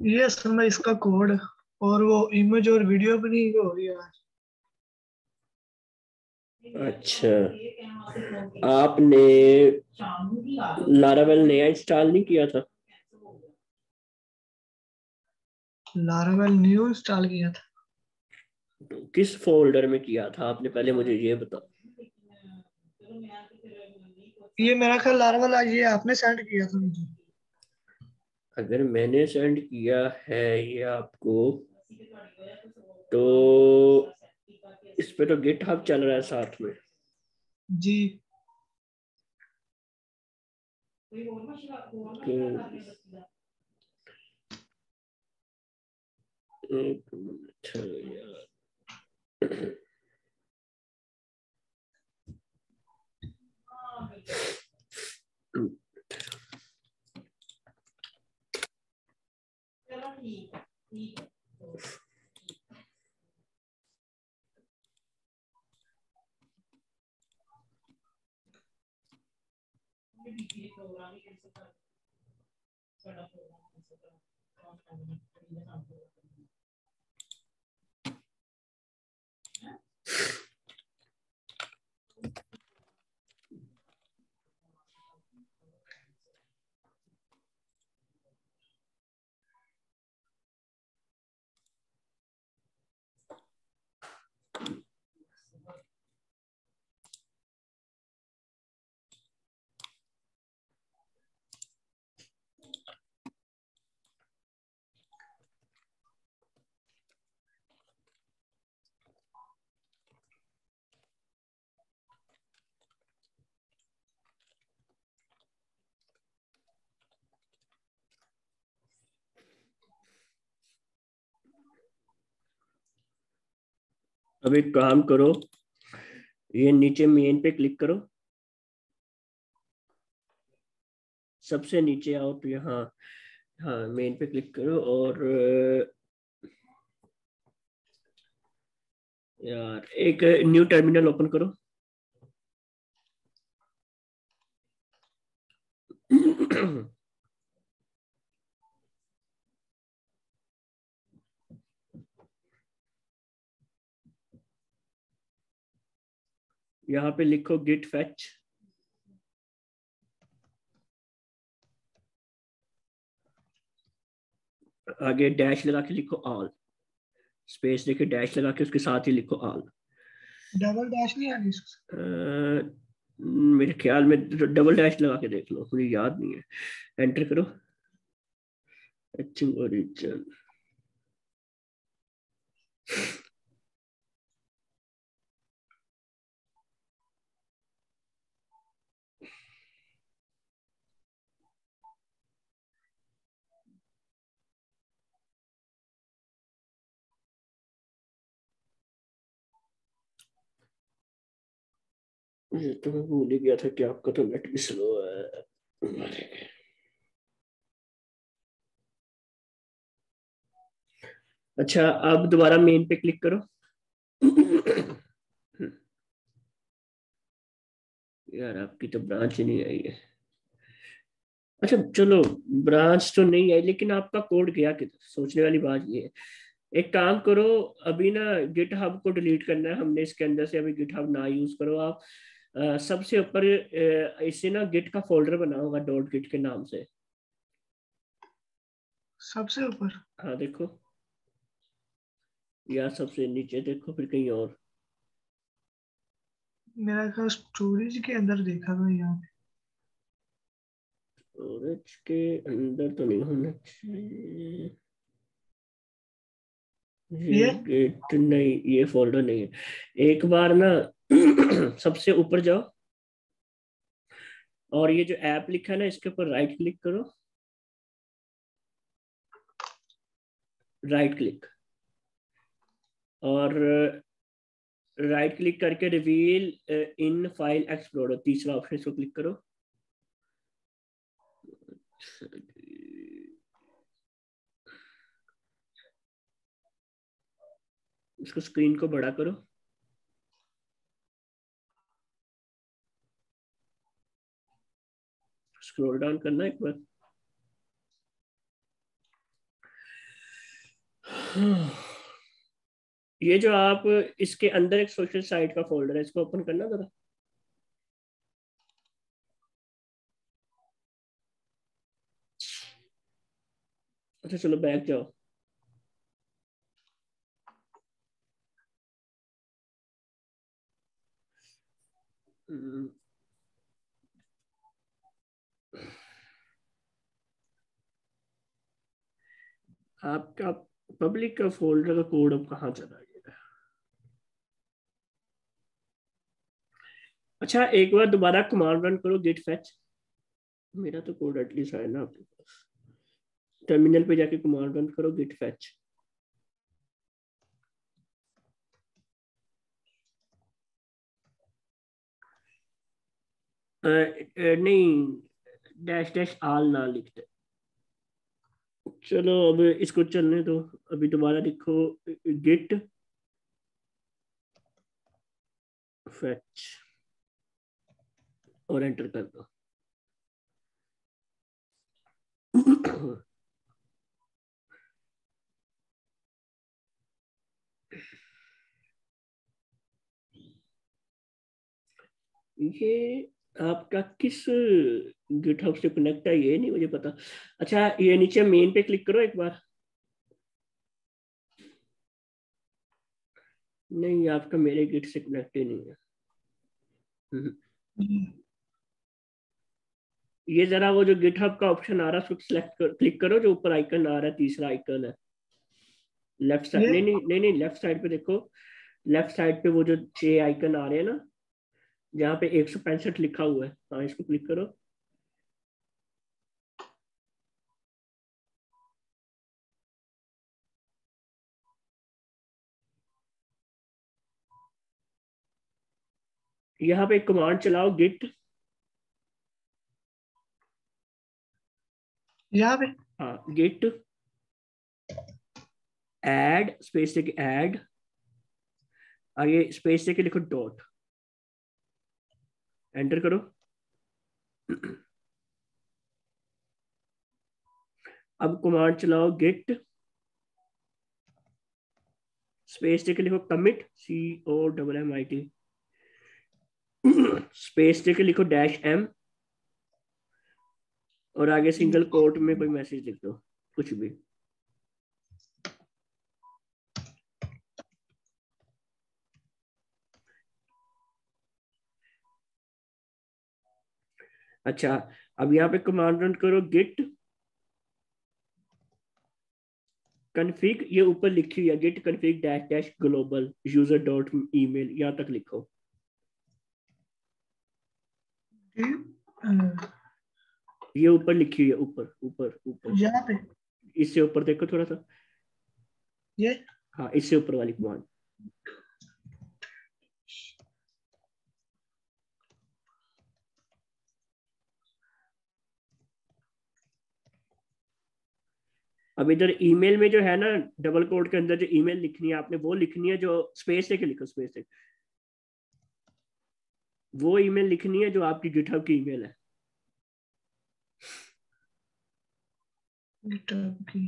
ये समय इसका कोड और वो इमेज और वीडियो भी नहीं हो रही है आज। अच्छा, आपने लारावेल नया इंस्टॉल नहीं किया था? लारावेल न्यू इंस्टॉल किया था। किस फोल्डर में किया था आपने, पहले मुझे ये बताओ। ये मेरा ख्याल लारावेल ये आपने सेंड किया था मुझे। अगर मैंने सेंड किया है ये आपको, तो इस पे तो गिटहब चल रहा है साथ में। जी। एक मिनट यार। अब एक काम करो, ये नीचे मेन पे क्लिक करो, सबसे नीचे आओ तो यहाँ, हाँ मेन पे क्लिक करो और यार एक न्यू टर्मिनल ओपन करो। यहाँ पे लिखो गिट फैच, आगे डैश लगा के लिखो ऑल, स्पेस देके डैश लगा के उसके साथ ही लिखो ऑल। डबल डैश नहीं आनी इसको। मेरे ख्याल में डबल डैश लगा के देख लो, मुझे याद नहीं है। एंटर करो, ओरिजिन। ये तो मैं भूल ही गया था कि आपका तो नेट भी स्लो है। अच्छा, अब दोबारा मेन पे क्लिक करो। यार आपकी तो ब्रांच ही नहीं आई है। अच्छा चलो, ब्रांच तो नहीं आई लेकिन आपका कोड गया किधर, सोचने वाली बात ये है। एक काम करो, अभी ना गिट हब को डिलीट करना है हमने इसके अंदर से, अभी गिट हब ना यूज करो आप। सबसे ऊपर इससे ना गिट का फोल्डर बना होगा डॉट गिट के नाम से। सबसे ऊपर? हाँ देखो, या सबसे नीचे देखो, फिर कहीं और। मेरा ख्याल स्टोरेज के अंदर देखा था यहाँ पे। स्टोरेज के अंदर तो नहीं होना चाहिए। ये गिट नहीं, ये फोल्डर नहीं है। एक बार ना सबसे ऊपर जाओ और ये जो ऐप लिखा है ना इसके ऊपर राइट क्लिक करो, राइट क्लिक, और राइट क्लिक करके रिवील इन फाइल एक्सप्लोरर, तीसरा ऑप्शन, इसको क्लिक करो। इसको स्क्रीन को बड़ा करो। स्क्रॉल डाउन करना एक बार। ये जो आप इसके अंदर एक सोशल साइट का फोल्डर है, इसको ओपन करना जरा। अच्छा चलो बैक जाओ। आपका पब्लिक का फोल्डर का कोड अब कहाँ चला गया? अच्छा एक बार दोबारा कमांड रन करो, गेट फैच। मेरा तो कोड एटलीस्ट है ना आपके पास। टर्मिनल पे जाके कमांड रन करो, गेट फैच। नहीं, डैश डैश आल ना लिखते। चलो अब इसको चलने दो। अभी दोबारा लिखो गिट फैच और एंटर कर दो। ये आपका किस गिटहब से कनेक्ट है ये नहीं मुझे पता। अच्छा ये नीचे मेन पे क्लिक करो एक बार। नहीं आपका मेरे गिट से कनेक्ट ही नहीं है। ये जरा वो जो गिटहब का ऑप्शन आ रहा है उसको सिलेक्ट कर, क्लिक करो, जो ऊपर आइकन आ रहा है, तीसरा आइकन है लेफ्ट साइड। ये नहीं नहीं नहीं नहीं, लेफ्ट साइड पे देखो। लेफ्ट साइड पे वो जो 6 आइकन आ रहे हैं ना, जहाँ पे 165 लिखा हुआ है, हाँ इसको क्लिक करो। यहाँ पे एक कमांड चलाओ, गिट। यहाँ पे हाँ गिट ऐड, स्पेस से ऐड, और ये स्पेस से लिखो डॉट, एंटर करो। अब कमांड चलाओ, गिट स्पेस से लिखो कमिट, COMMIT, स्पेस से लिखो डैश M, और आगे सिंगल कोट में कोई मैसेज लिख दो, कुछ भी। अच्छा अब यहाँ पे कमांड रन करो, गिट कन्फिग, ये ऊपर लिखी हुई है git config dash dash global user dot email, यहाँ तक लिखो। ये ऊपर लिखी हुई है, ऊपर ऊपर ऊपर, यहाँ पे इससे ऊपर देखो थोड़ा सा। ये हाँ इससे ऊपर वाली कमांड। अब इधर ईमेल में जो है ना, डबल कोड के अंदर जो ईमेल लिखनी है आपने, वो लिखनी है जो स्पेस से लिखो, स्पेस से वो ईमेल लिखनी है जो आपकी गिटहब की ईमेल है। गिटहब की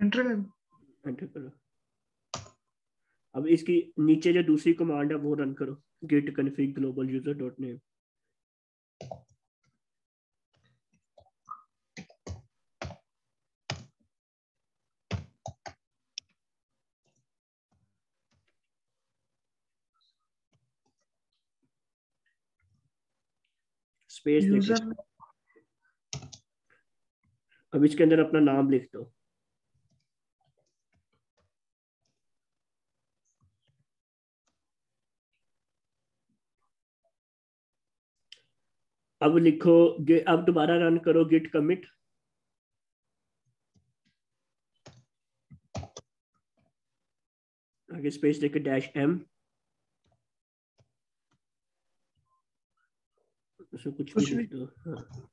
एंटर कर। एंटर करो। अब इसकी नीचे जो दूसरी कमांड है वो रन करो, git config global user dot name. Space देके। यूजर अब इसके अंदर अपना नाम लिख दो। अब लिखो, अब दोबारा रन करो गिट कमिट। आगे स्पेस देके -m। उसमें कुछ भी कुछ भी। लिख दो। हाँ,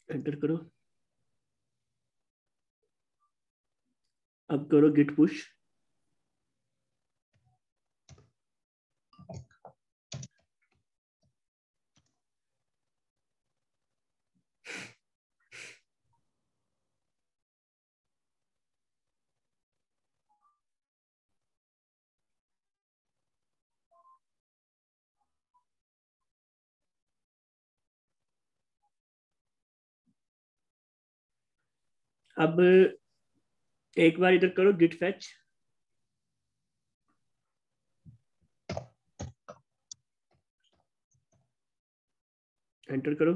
एंटर करो। अब करो गिट पुश। अब एक बार इधर करो गिट फैच। एंटर करो।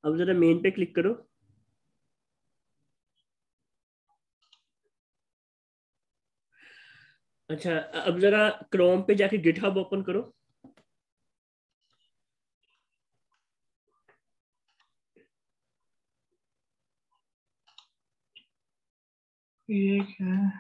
अब जरा मेन पे क्लिक करो। अच्छा, अब जरा क्रोम पे जाके गिटहब ओपन करो। ये क्या है?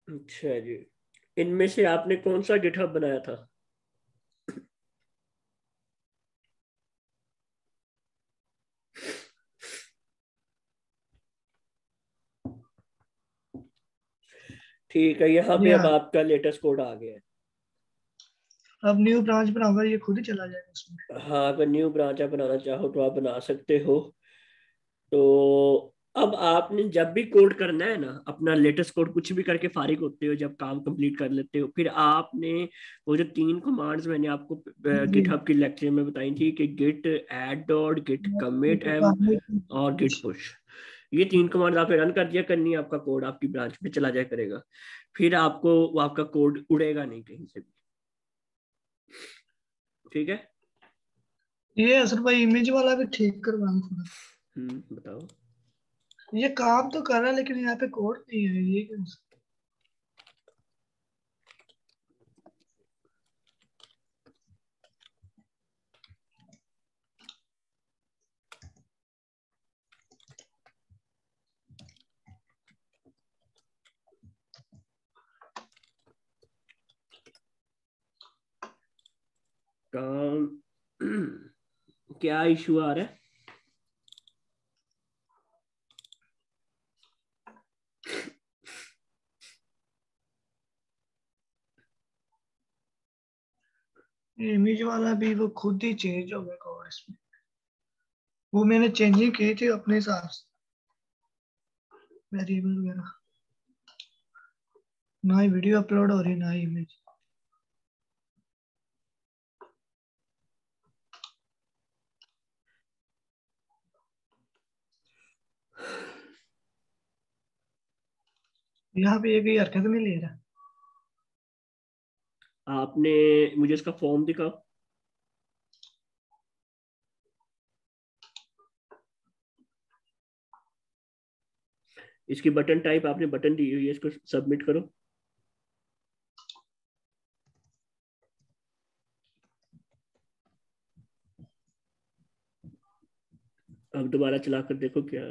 अच्छा जी, इनमें से आपने कौन सा गिटहब बनाया था? ठीक है, यहाँ पे ये अब आपका लेटेस्ट कोड आ गया है। अब न्यू ब्रांच बनाऊंगा, ये खुद ही चला जाएगा उसमें। हाँ, अगर न्यू ब्रांच आप बनाना चाहो तो आप बना सकते हो। तो अब आपने जब भी कोड करना है ना, अपना लेटेस्ट कोड कुछ भी करके फारिग होते हो, जब काम कंप्लीट कर लेते हो, फिर आपने वो जो 3 कमांड्स मैंने आपको जी। गिटहब की लेक्चर में बताई थी कि git add dot, git commit m और गिट पुश, ये 3 कमांड आप रन कर दिया करनी है, आपका कोड आपकी ब्रांच में चला जाया करेगा। फिर आपको वो आपका कोड उड़ेगा नहीं कहीं से भी। ठीक है। ये असर भाई इमेज वाला भी ठीक करवाना थोड़ा। बताओ। ये काम तो कर रहा है लेकिन यहाँ पे कोड नहीं है, ये क्यों? काम क्या इशू आ रहा है? इमेज वाला भी वो खुद ही चेंज हो गया कोड इसमें। वो मैंने चेंजिंग की थी अपने हिसाब से, वेरिएबल वगैरह। ना ही वीडियो अपलोड हो रही ना ही इमेज। यहाँ पे ये भी हरकत नहीं ले रहा। आपने मुझे इसका फॉर्म दिखाओ। इसकी बटन टाइप आपने बटन दी हुई है, इसको सबमिट करो। अब दोबारा चलाकर देखो क्या।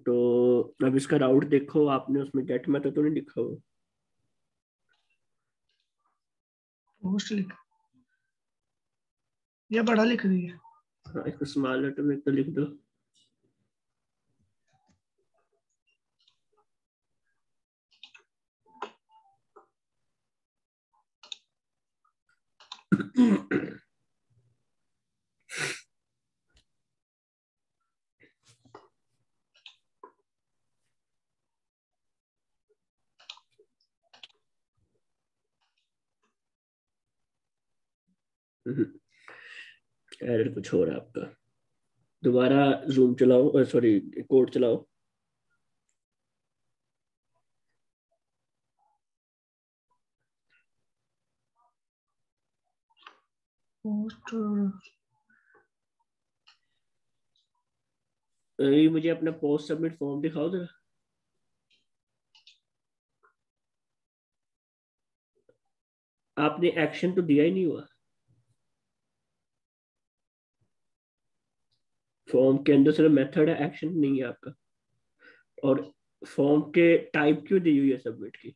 तो अब इसका राउट देखो, आपने उसमें गेट मेथड तो नहीं लिखा हो। पोस्ट लिख, ये बड़ा लिख रही है। हाँ, इसको स्मॉल लेटर में तो लिख दो। एरर कुछ हो रहा है आपका। दोबारा जूम चलाओ, सॉरी कोड चलाओ। पोस्ट ये मुझे अपना पोस्ट सबमिट फॉर्म दिखाओ जरा। आपने एक्शन तो दिया ही नहीं हुआ फॉर्म के अंदर, सिर्फ मेथड है, एक्शन नहीं है आपका। और फॉर्म के टाइप क्यों दी हुई है सबमिट की?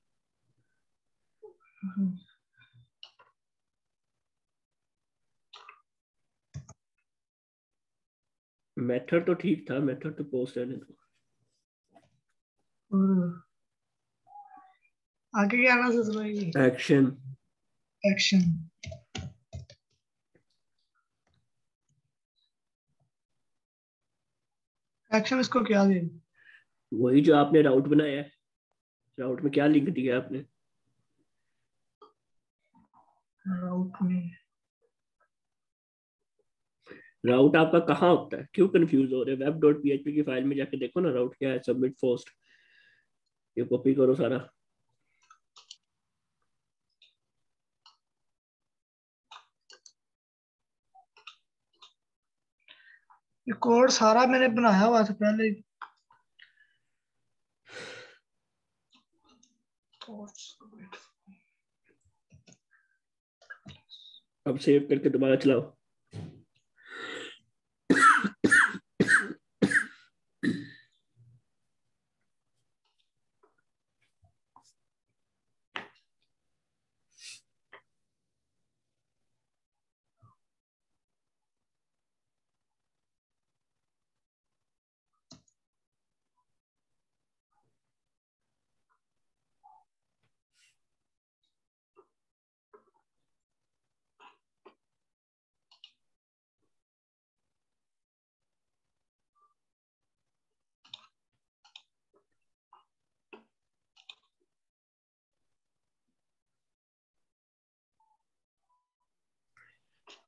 मेथड तो ठीक था, मेथड तो पोस्ट रहने दो। और आगे क्या आना सोच रही है? एक्शन। एक्शन। एक्शन इसको क्या दे? वही जो आपने राउट बनाया है, राउट में क्या लिंक दिया आपने? राउट में राउट आपका कहाँ होता है, क्यों कंफ्यूज हो रहे हैं? वेब डॉट पीएचपी की फाइल में जाके देखो ना, राउट क्या है, सबमिट पोस्ट। ये कॉपी करो सारा। ये कोड सारा मैंने बनाया हुआ था पहले। अब सेव करके दोबारा चलाओ।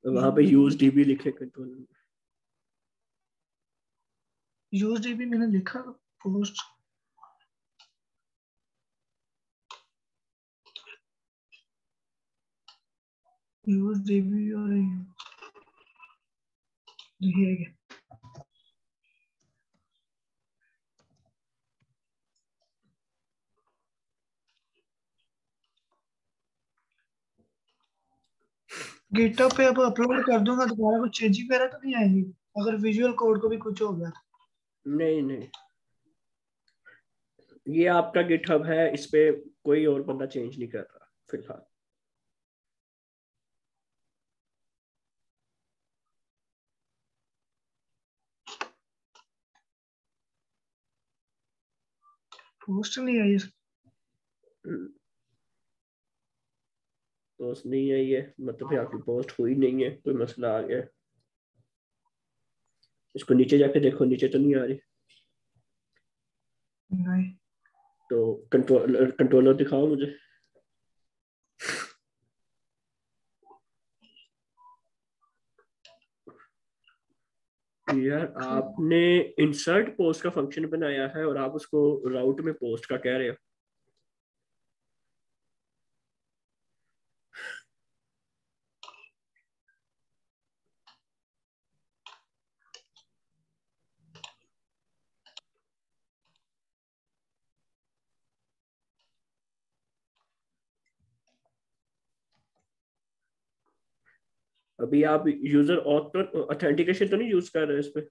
वहां पे यूज डीबी लिखे कंट्रोल। यूज भी मैंने लिखा। पोस्ट यूज भी और ये है। गिटहब पे अब अपलोड कर दूंगा, दोबारा कुछ चेंजिंग वगैरह तो नहीं आएगी अगर विजुअल कोड को भी कुछ हो गया तो? नहीं नहीं, ये आपका गिटहब है, इस पे कोई और बंदा चेंज नहीं कर रहा फिलहाल। पोस्ट नहीं आई पोस्ट नहीं आई है, मतलब आपकी पोस्ट हुई नहीं है, कोई मसला आ गया। इसको नीचे जाके देखो, नीचे तो नहीं आ रही। नहीं। तो कंट्रोलर दिखाओ मुझे। यार आपने इंसर्ट पोस्ट का फंक्शन बनाया है और आप उसको राउट में पोस्ट का कह रहे हो। अभी आप यूजर ऑथेंटिकेशन तो नहीं यूज कर रहे इस पे?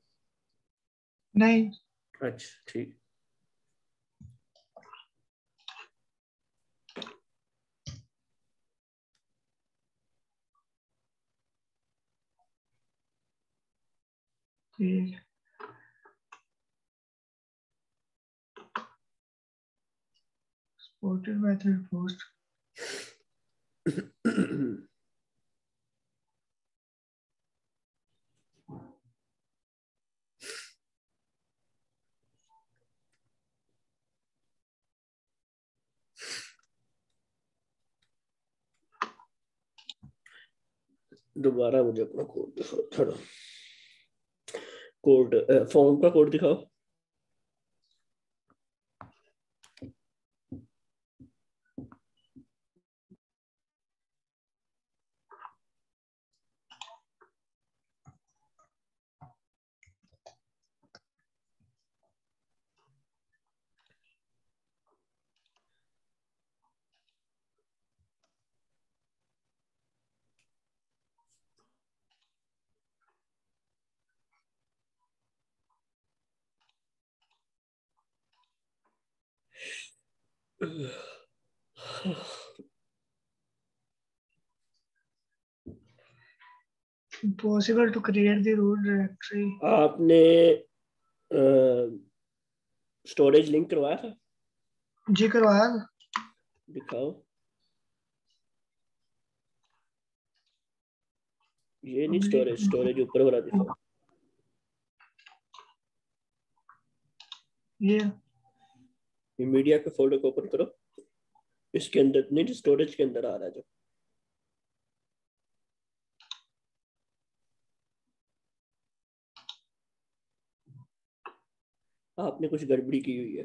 नहीं। अच्छा ठीक। ठीक है। Supported method post. दोबारा मुझे अपना कोड दिखाओ थोड़ा। कोड, फॉर्म का कोड दिखाओ। Impossible to create the root directory. आपने स्टोरेज लिंक करवाया था? जी करवाया था। दिखाओ। ये नहीं, स्टोरेज स्टोरेज ऊपर वाला दिखाओ। ये ये मीडिया के फोल्डर को ओपन करो। इसके अंदर नहीं, स्टोरेज के अंदर आ रहा है जो। आपने कुछ गड़बड़ी की हुई है।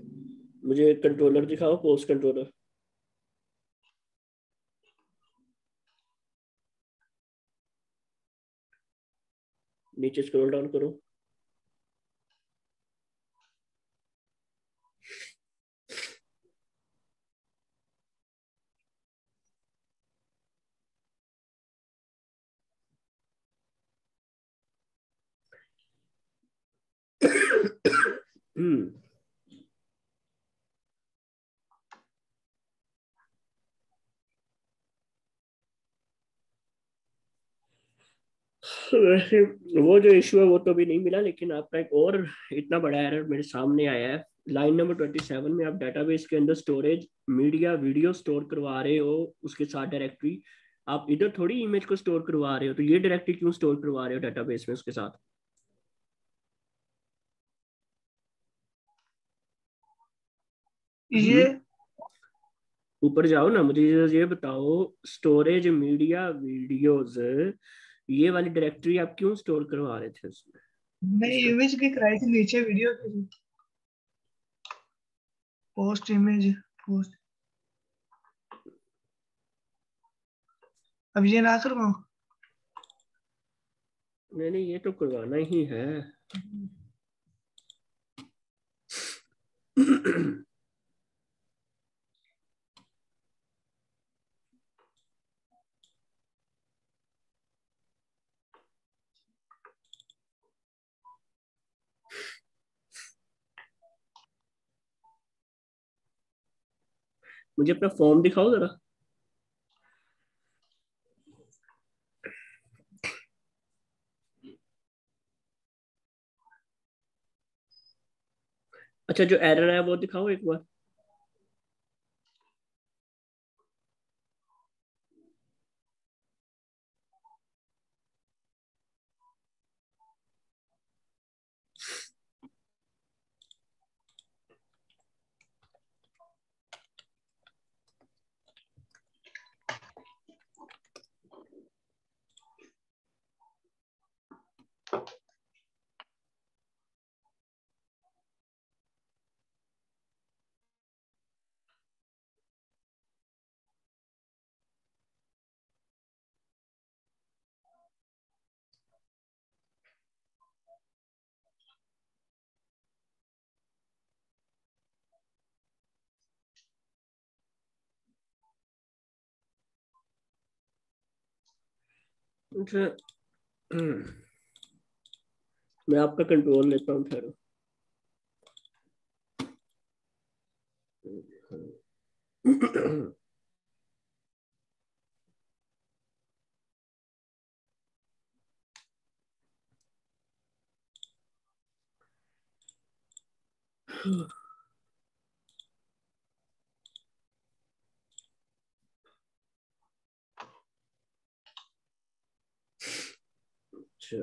मुझे कंट्रोलर दिखाओ, पोस्ट कंट्रोलर। नीचे स्क्रॉल डाउन करो। हम्म। वैसे वो जो इशू है वो तो अभी नहीं मिला, लेकिन आपका एक और इतना बड़ा एरर मेरे सामने आया है। लाइन नंबर 27 में आप डेटाबेस के अंदर स्टोरेज मीडिया वीडियो स्टोर करवा रहे हो, उसके साथ डायरेक्टरी। आप इधर थोड़ी इमेज को स्टोर करवा रहे हो, तो ये डायरेक्टरी क्यों स्टोर करवा रहे हो डेटाबेस में उसके साथ? ये ऊपर जाओ ना, मुझे ये बताओ। स्टोरेज मीडिया वीडियोस, ये वाली डायरेक्टरी आप क्यों स्टोर करवा रहे थे उसमें? नहीं, इसका इमेज की कराई थी नीचे वीडियो की। Post image post. अब ये ना करवाऊं? नहीं नहीं, ये तो करवाना ही है। मुझे अपना फॉर्म दिखाओ जरा। अच्छा, जो एरर है वो दिखाओ एक बार। अच्छा, मैं आपका कंट्रोल लेता हूँ ठहरो। अच्छा,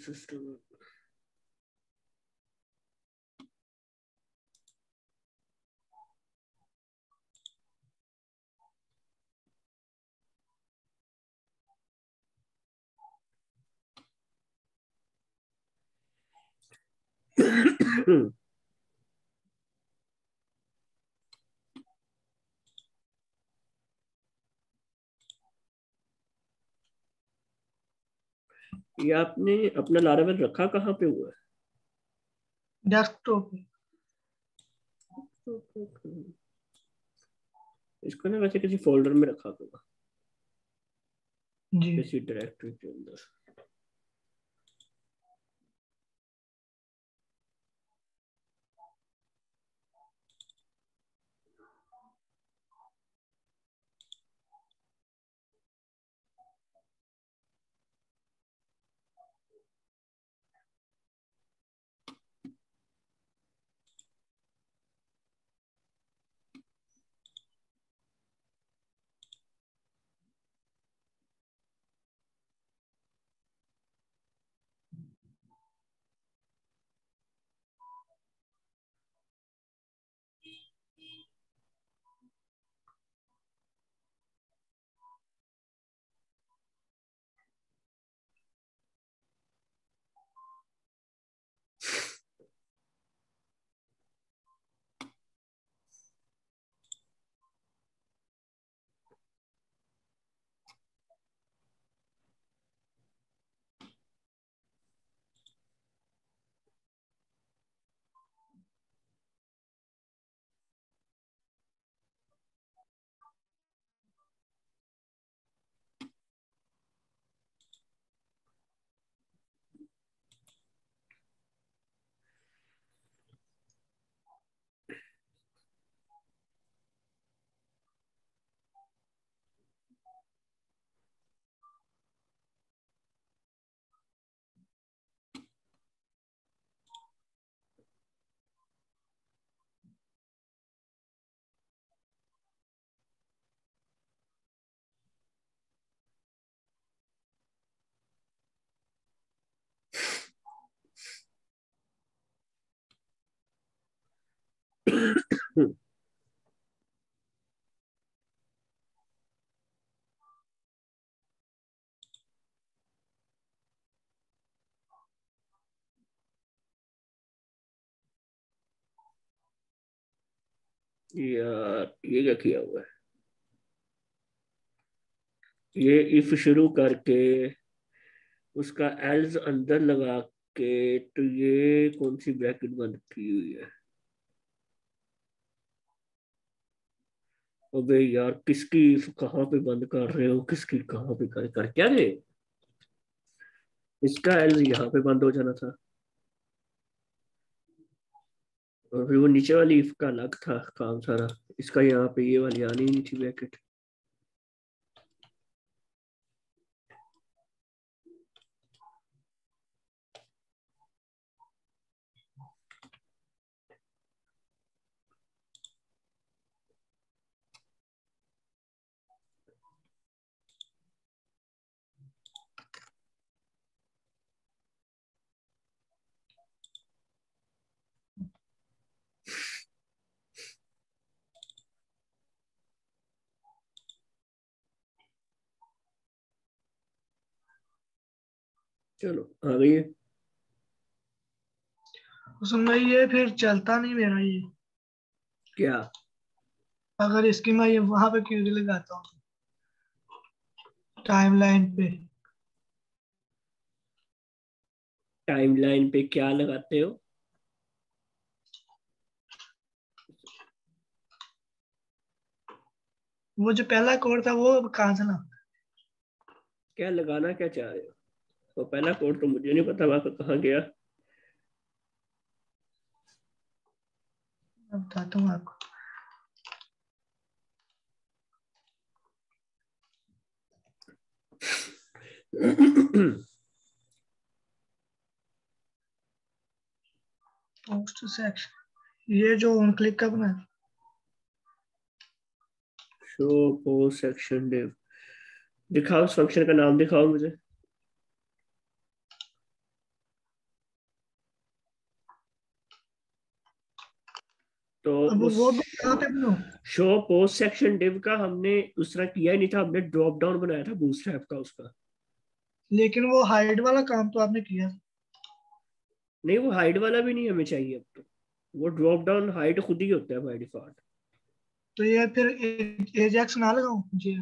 सिस्टम। ये आपने अपना लारावेल रखा कहाँ पे हुआ डेस्कटॉप पे। है? इसको ना वैसे किसी फोल्डर में रखा होगा, जी। किसी डायरेक्टरी के अंदर। यार ये क्या किया हुआ है, ये इफ शुरू करके उसका एल्स अंदर लगा के, तो ये कौन सी ब्रैकेट बंद की हुई है। अबे यार किसकी if कहाँ पे बंद कर रहे हो, किसकी कहाँ पे कर क्या रहे। इसका एल्स यहाँ पे बंद हो जाना था, और फिर वो नीचे वाली if का अलग था काम सारा। इसका यहाँ पे ये वाली आनी ही नहीं थी ब्रैकेट। चलो आ गई है। उसमें भाई ये फिर चलता नहीं मेरा ये, क्या अगर इसकी मैं ये वहां पे क्यों लगाता हूँ टाइमलाइन पे। टाइमलाइन पे क्या लगाते हो। वो जो पहला कोड था वो कहाँ से ना। क्या लगाना क्या चाह रहे हो। तो पहला कोड तो मुझे नहीं पता वहां कहाँ गया। मैं बताता हूँ आपको। पोस्ट सेक्शन, ये जो ऑन क्लिक का बना है। शो पोस्ट सेक्शन डिव, दिखाओ उस फंक्शन का नाम दिखाओ मुझे। तो अब उस वो भी कहाँ पे बनू। शो पोस्ट सेक्शन डिव का हमने उस तरह किया ही नहीं था, हमने ड्रॉप डाउन बनाया था बूटस्ट्रैप का उसका। लेकिन वो हाइड वाला काम तो आपने किया। नहीं वो हाइड वाला भी नहीं हमें चाहिए अब तो, वो ड्रॉप डाउन हाइड खुद ही होता है बाय डिफॉल्ट। तो ये फिर एजेक्स ना लगाऊं जी।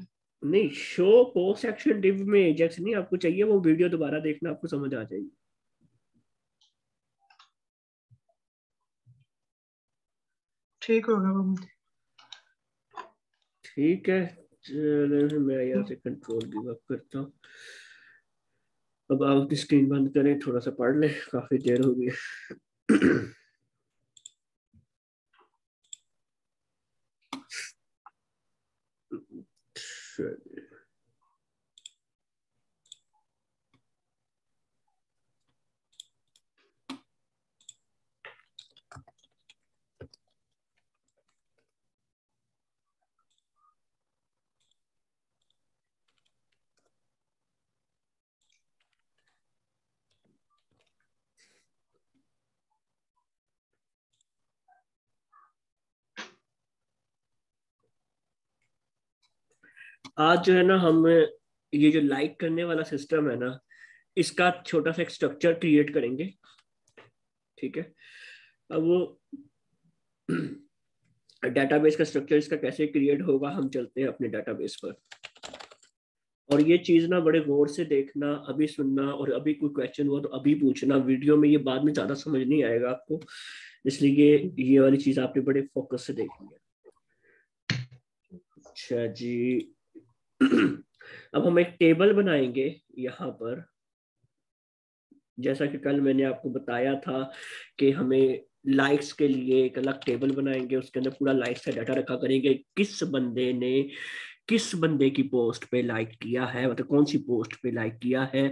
नहीं शो पोस्ट सेक्शन डिव में एजेक्स नहीं आपको चाहिए, वो वीडियो दोबारा देखना आपको समझ आ जाएगी। ठीक होगा वो मुझे। ठीक है, चलो मैं यहाँ से कंट्रोल गिव अप करता हूँ। अब आप अपनी स्क्रीन बंद करें, थोड़ा सा पढ़ लें, काफी देर हो गई है। आज जो है ना हम ये जो लाइक करने वाला सिस्टम है ना, इसका छोटा सा एक स्ट्रक्चर क्रिएट करेंगे। ठीक है, अब वो डेटाबेस का स्ट्रक्चर इसका कैसे क्रिएट होगा, हम चलते हैं अपने डेटाबेस पर। और ये चीज ना बड़े गौर से देखना, अभी सुनना, और अभी कोई क्वेश्चन हुआ तो अभी पूछना, वीडियो में ये बाद में ज्यादा समझ नहीं आएगा आपको, इसलिए ये वाली चीज आपने बड़े फोकस से देखनी है। अच्छा जी। अब हम एक टेबल बनाएंगे यहाँ पर, जैसा कि कल मैंने आपको बताया था कि हमें लाइक्स के लिए एक अलग टेबल बनाएंगे, उसके अंदर पूरा लाइक्स का डाटा रखा करेंगे, किस बंदे ने किस बंदे की पोस्ट पे लाइक किया है, मतलब कौन सी पोस्ट पे लाइक किया है,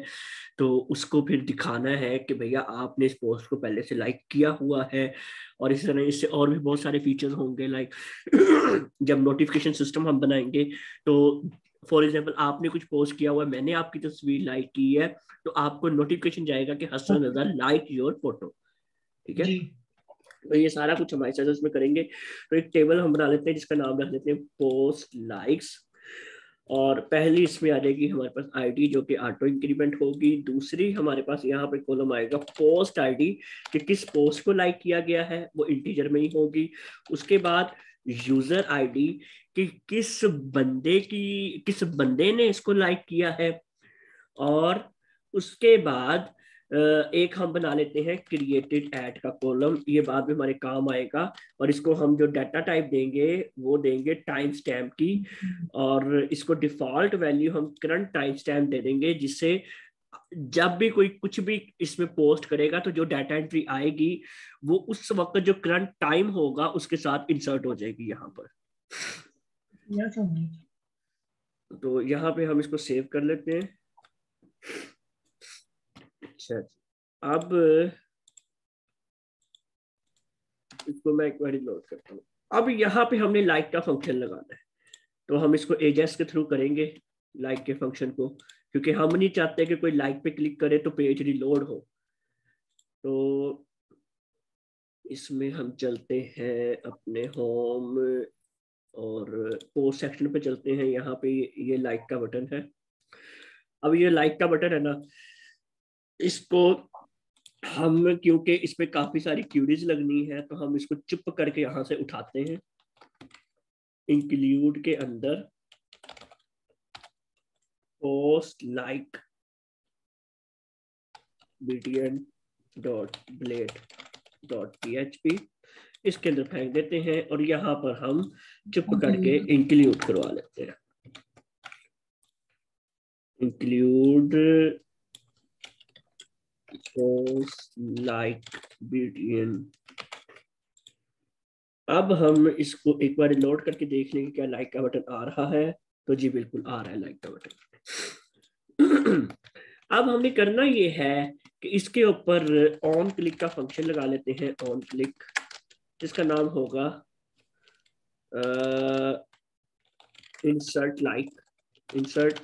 तो उसको फिर दिखाना है कि भैया आपने इस पोस्ट को पहले से लाइक किया हुआ है। और इसी तरह इससे और भी बहुत सारे फीचर्स होंगे, लाइक जब नोटिफिकेशन सिस्टम हम बनाएंगे, तो फॉर एग्जाम्पल आपने कुछ पोस्ट किया हुआ है, मैंने आपकी तस्वीर लाइक की है, तो आपको नोटिफिकेशन जाएगा कि Hasan Raza like your photo. ठीक है, जी तो ये सारा कुछ हमारे साथ उसमें करेंगे। तो एक टेबल हम बना लेते हैं जिसका नाम रख लेते हैं पोस्ट लाइक्स, और पहली इसमें आ जाएगी हमारे पास आईडी जो कि ऑटो इंक्रीमेंट होगी। दूसरी हमारे पास यहाँ पे कॉलम आएगा पोस्ट आईडी, कि किस पोस्ट को लाइक किया गया है, वो इंटीजर में ही होगी। उसके बाद यूजर आईडी कि किस बंदे ने इसको लाइक किया है, और उसके बाद एक हम बना लेते हैं क्रिएटेड एट का कॉलम, ये बाद में हमारे काम आएगा। और इसको हम जो डाटा टाइप देंगे वो देंगे टाइम स्टैम्प की, और इसको डिफॉल्ट वैल्यू हम करंट टाइम स्टैम्प दे देंगे, जिससे जब भी कोई कुछ भी इसमें पोस्ट करेगा तो जो डाटा एंट्री आएगी वो उस वक्त जो करंट टाइम होगा उसके साथ इंसर्ट हो जाएगी यहाँ पर। यह समझ। तो यहाँ पे हम इसको सेव कर लेते हैं। अच्छा, अब इसको मैं एक बार लोड करता हूँ। अब यहाँ पे हमने लाइक का फंक्शन लगाना है, तो हम इसको एजेस के थ्रू करेंगे लाइक के फंक्शन को, क्योंकि हम नहीं चाहते कि कोई लाइक पे क्लिक करे तो पेज रिलोड हो। तो इसमें हम चलते हैं अपने होम और पोस्ट सेक्शन पे चलते हैं। यहाँ पे ये लाइक का बटन है। अब ये लाइक का बटन है ना, इसको हम, क्योंकि इस पे काफी सारी क्यूरीज लगनी है, तो हम इसको चुप करके यहाँ से उठाते हैं। इंक्लूड के अंदर पोस्ट लाइक btn.blade.php इसके अंदर फेंक देते हैं, और यहाँ पर हम चुप करके इंक्लूड करवा लेते हैं। Include post like btn। अब हम इसको एक बार लोड करके देख लेंगे क्या लाइक का बटन आ रहा है। तो जी बिल्कुल आ रहा है लाइक का बटन। अब हमने करना ये है कि इसके ऊपर ऑन क्लिक का फंक्शन लगा लेते हैं। ऑन क्लिक, जिसका नाम होगा इंसर्ट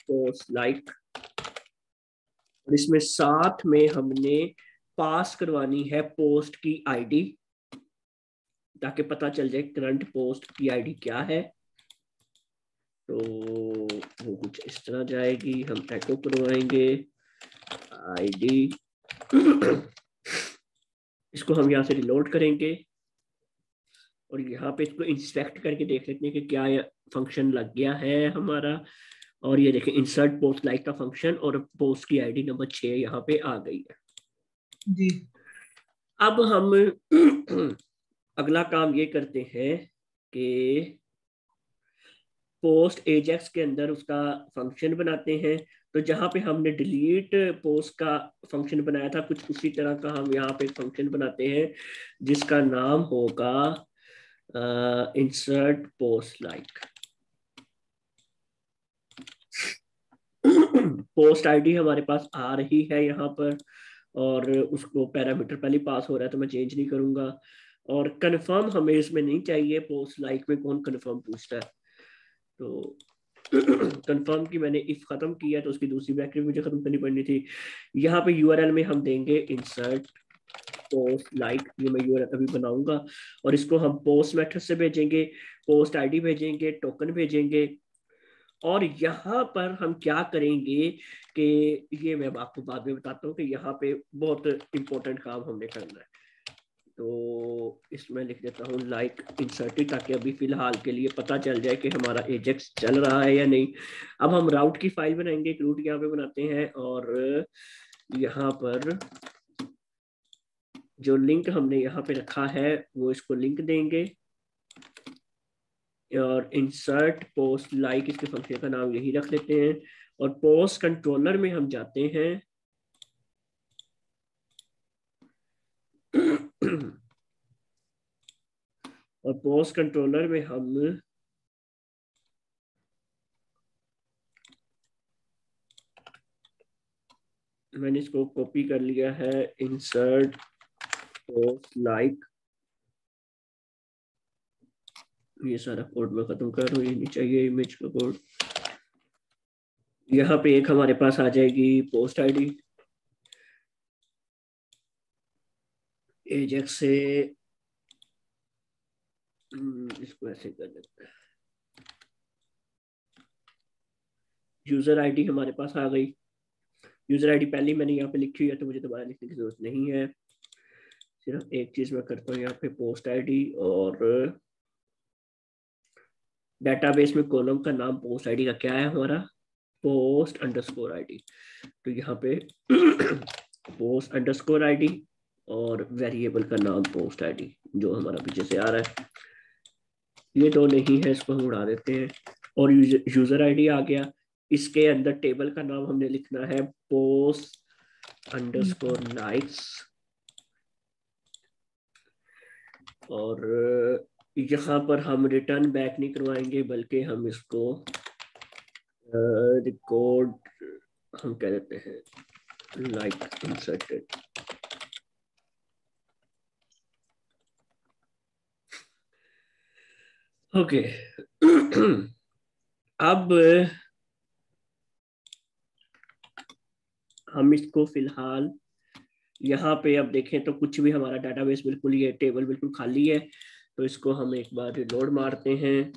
पोस्ट लाइक, और इसमें साथ में हमने पास करवानी है पोस्ट की आईडी, ताकि पता चल जाए करंट पोस्ट की आईडी क्या है। तो वो कुछ इस तरह जाएगी, हम एको करवाएंगे आईडी। इसको हम यहाँ से रिलोड करेंगे और यहाँ पे इसको इंस्पेक्ट करके देख लेते हैं कि क्या फंक्शन लग गया है हमारा। और ये देखें इंसर्ट पोस्ट लाइक का फंक्शन और पोस्ट की आईडी नंबर 6 यहाँ पे आ गई है जी। अब हम अगला काम ये करते हैं कि पोस्ट एजेक्स के अंदर उसका फंक्शन बनाते हैं। तो जहां पे हमने डिलीट पोस्ट का फंक्शन बनाया था, कुछ उसी तरह का हम यहाँ पे फंक्शन बनाते हैं जिसका नाम होगा insert post like. Post ID हमारे पास आ रही है यहाँ पर, और उसको पैरामीटर पहले पास हो रहा है तो मैं चेंज नहीं करूंगा। और कंफर्म हमें इसमें नहीं चाहिए, पोस्ट लाइक में कौन कंफर्म पूछता है। तो कंफर्म की मैंने इफ खत्म किया तो उसकी दूसरी ब्रैकेट मुझे खत्म करनी पड़नी थी। यहाँ पे यूआरएल में हम देंगे इंसर्ट पोस्ट लाइक, ये मैं यूआरएल अभी बनाऊंगा, और इसको हम पोस्ट मेथड से भेजेंगे, पोस्ट आईडी भेजेंगे, टोकन भेजेंगे। और यहाँ पर हम क्या करेंगे कि ये मैं आपको बाद में बताता हूँ कि यहाँ पे बहुत इंपॉर्टेंट काम हमने करना है। तो इसमें लिख देता हूँ लाइक इंसर्टेड, ताकि अभी फिलहाल के लिए पता चल जाए कि हमारा एजेक्स चल रहा है या नहीं। अब हम राउट की फाइल बनाएंगे, एक रूट यहाँ पे बनाते हैं, और यहाँ पर जो लिंक हमने यहाँ पे रखा है वो इसको लिंक देंगे, और इंसर्ट पोस्ट लाइक इसके फंक्शन का नाम यही रख लेते हैं। और पोस्ट कंट्रोलर में हम जाते हैं और पोस्ट कंट्रोलर में हम मैंने इसको कॉपी कर लिया है, इंसर्ट पोस्ट लाइक। ये सारा कोड मैं खत्म कर रहा हूँ, ये नहीं चाहिए इमेज का कोड। यहाँ पे एक हमारे पास आ जाएगी पोस्ट आईडी, एजेक्स से इसको ऐसे कर देते हैं। यूजर आईडी हमारे पास आ गई। यूजर आईडी पहले मैंने यहाँ पे लिखी हुई है तो मुझे दोबारा लिखने की जरूरत नहीं है। सिर्फ एक चीज मैं करता हूँ यहाँ पे पोस्ट आईडी और डेटाबेस में कॉलम का नाम पोस्ट आईडी का क्या है हमारा, पोस्ट अंडरस्कोर आईडी। तो यहाँ पे पोस्ट अंडरस्कोर आईडी और वेरिएबल का नाम पोस्ट आईडी जो हमारा पीछे से आ रहा है। ये तो नहीं है, इसको हम उड़ा देते हैं। और यूजर आईडी आ गया। इसके अंदर टेबल का नाम हमने लिखना है पोस्ट अंडरस्कोर लाइक्स। और यहाँ पर हम रिटर्न बैक नहीं करवाएंगे, बल्कि हम इसको रिकॉर्ड हम कह देते हैं लाइक इंसर्टेड। ओके। अब हम इसको फिलहाल यहाँ पे अब देखें तो कुछ भी हमारा डाटाबेस बिल्कुल, ये टेबल बिल्कुल खाली है। तो इसको हम एक बार रिलोड मारते हैं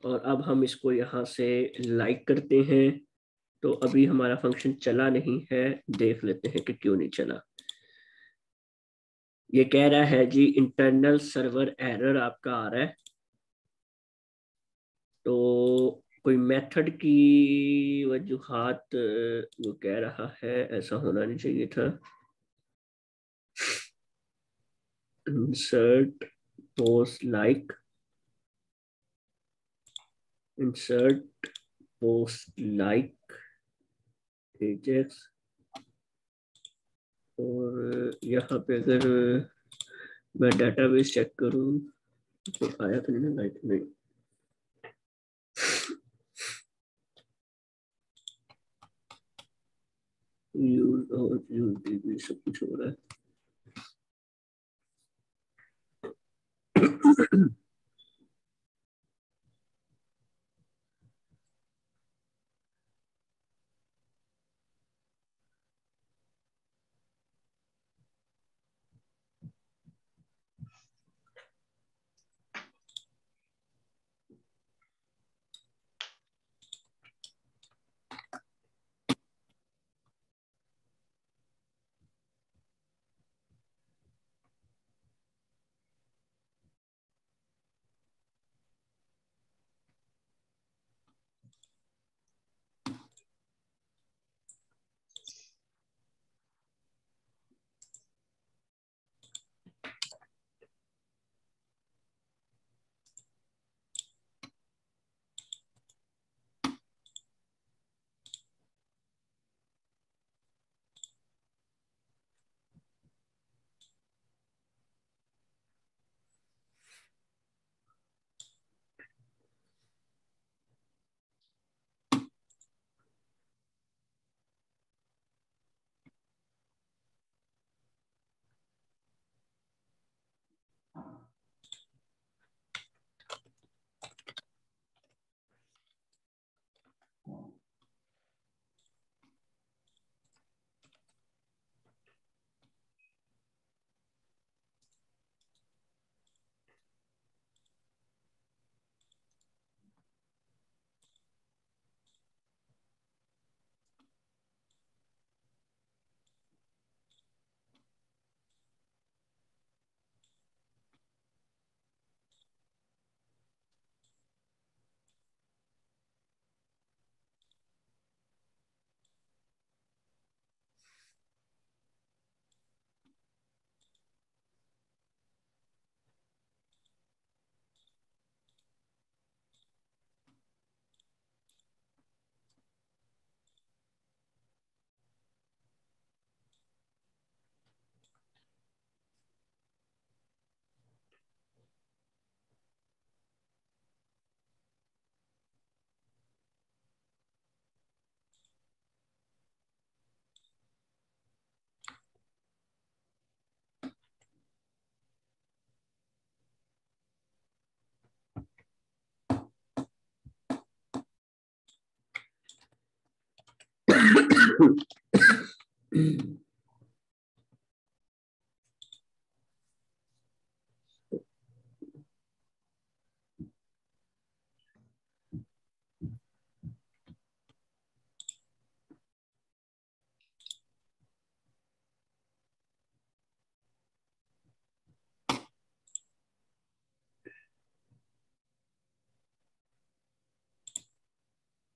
और अब हम इसको यहाँ से लाइक करते हैं। तो अभी हमारा फंक्शन चला नहीं है, देख लेते हैं कि क्यों नहीं चला। ये कह रहा है जी इंटरनल सर्वर एरर आपका आ रहा है। तो कोई मेथड की वजूहात वो कह रहा है, ऐसा होना नहीं चाहिए था। Insert post like, insert post like Ajax. और यहाँ पे अगर मैं डेटाबेस चेक करूँ तो आया तो नहीं, लाइक नहीं। यूज और यूज सब कुछ हो रहा है।